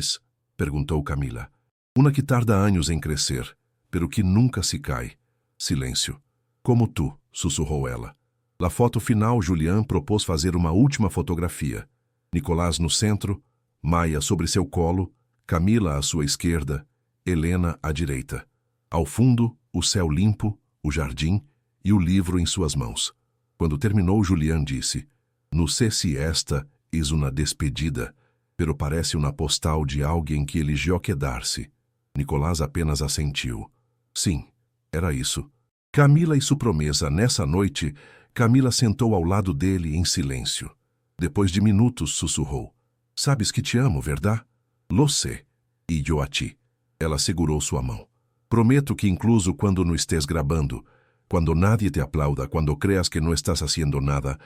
Perguntou Camila. Uma que tarda anos em crescer, pero que nunca se cai. Silêncio. Como tu, sussurrou ela. Na foto final, Julián propôs fazer uma última fotografia. Nicolás no centro, Maia sobre seu colo, Camila à sua esquerda, Helena à direita. Ao fundo, o céu limpo, o jardim e o livro em suas mãos. Quando terminou, Julián disse, não sei se esta é uma despedida, pero parece uma postal de alguém que eligiu quedar-se. Nicolás apenas assentiu. Sim, era isso. Camila e sua promessa nessa noite, Camila sentou ao lado dele em silêncio. Depois de minutos, sussurrou. Sabes que te amo, verdade? Lo sé. E eu a ti. Ela segurou sua mão. Prometo que incluso quando não estés grabando, quando nadie te aplauda, quando creas que não estás haciendo nada,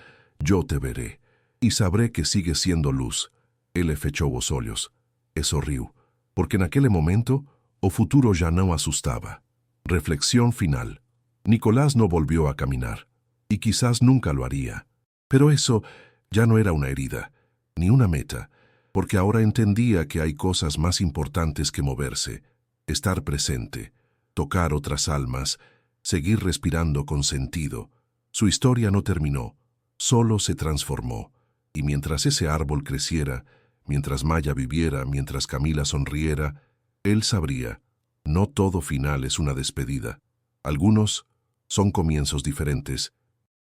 eu te veré. E sabré que sigues siendo luz. Ele fechou os olhos. E sorriu, porque naquele momento o futuro já não assustava. Reflexión final. Nicolás no volvió a caminar, y quizás nunca lo haría. Pero eso ya no era una herida, ni una meta, porque ahora entendía que hay cosas más importantes que moverse, estar presente, tocar otras almas, seguir respirando con sentido. Su historia no terminó, solo se transformó, y mientras ese árbol creciera, mientras Maya viviera, mientras Camila sonriera, él sabría, no todo final es una despedida. Algunos son comienzos diferentes,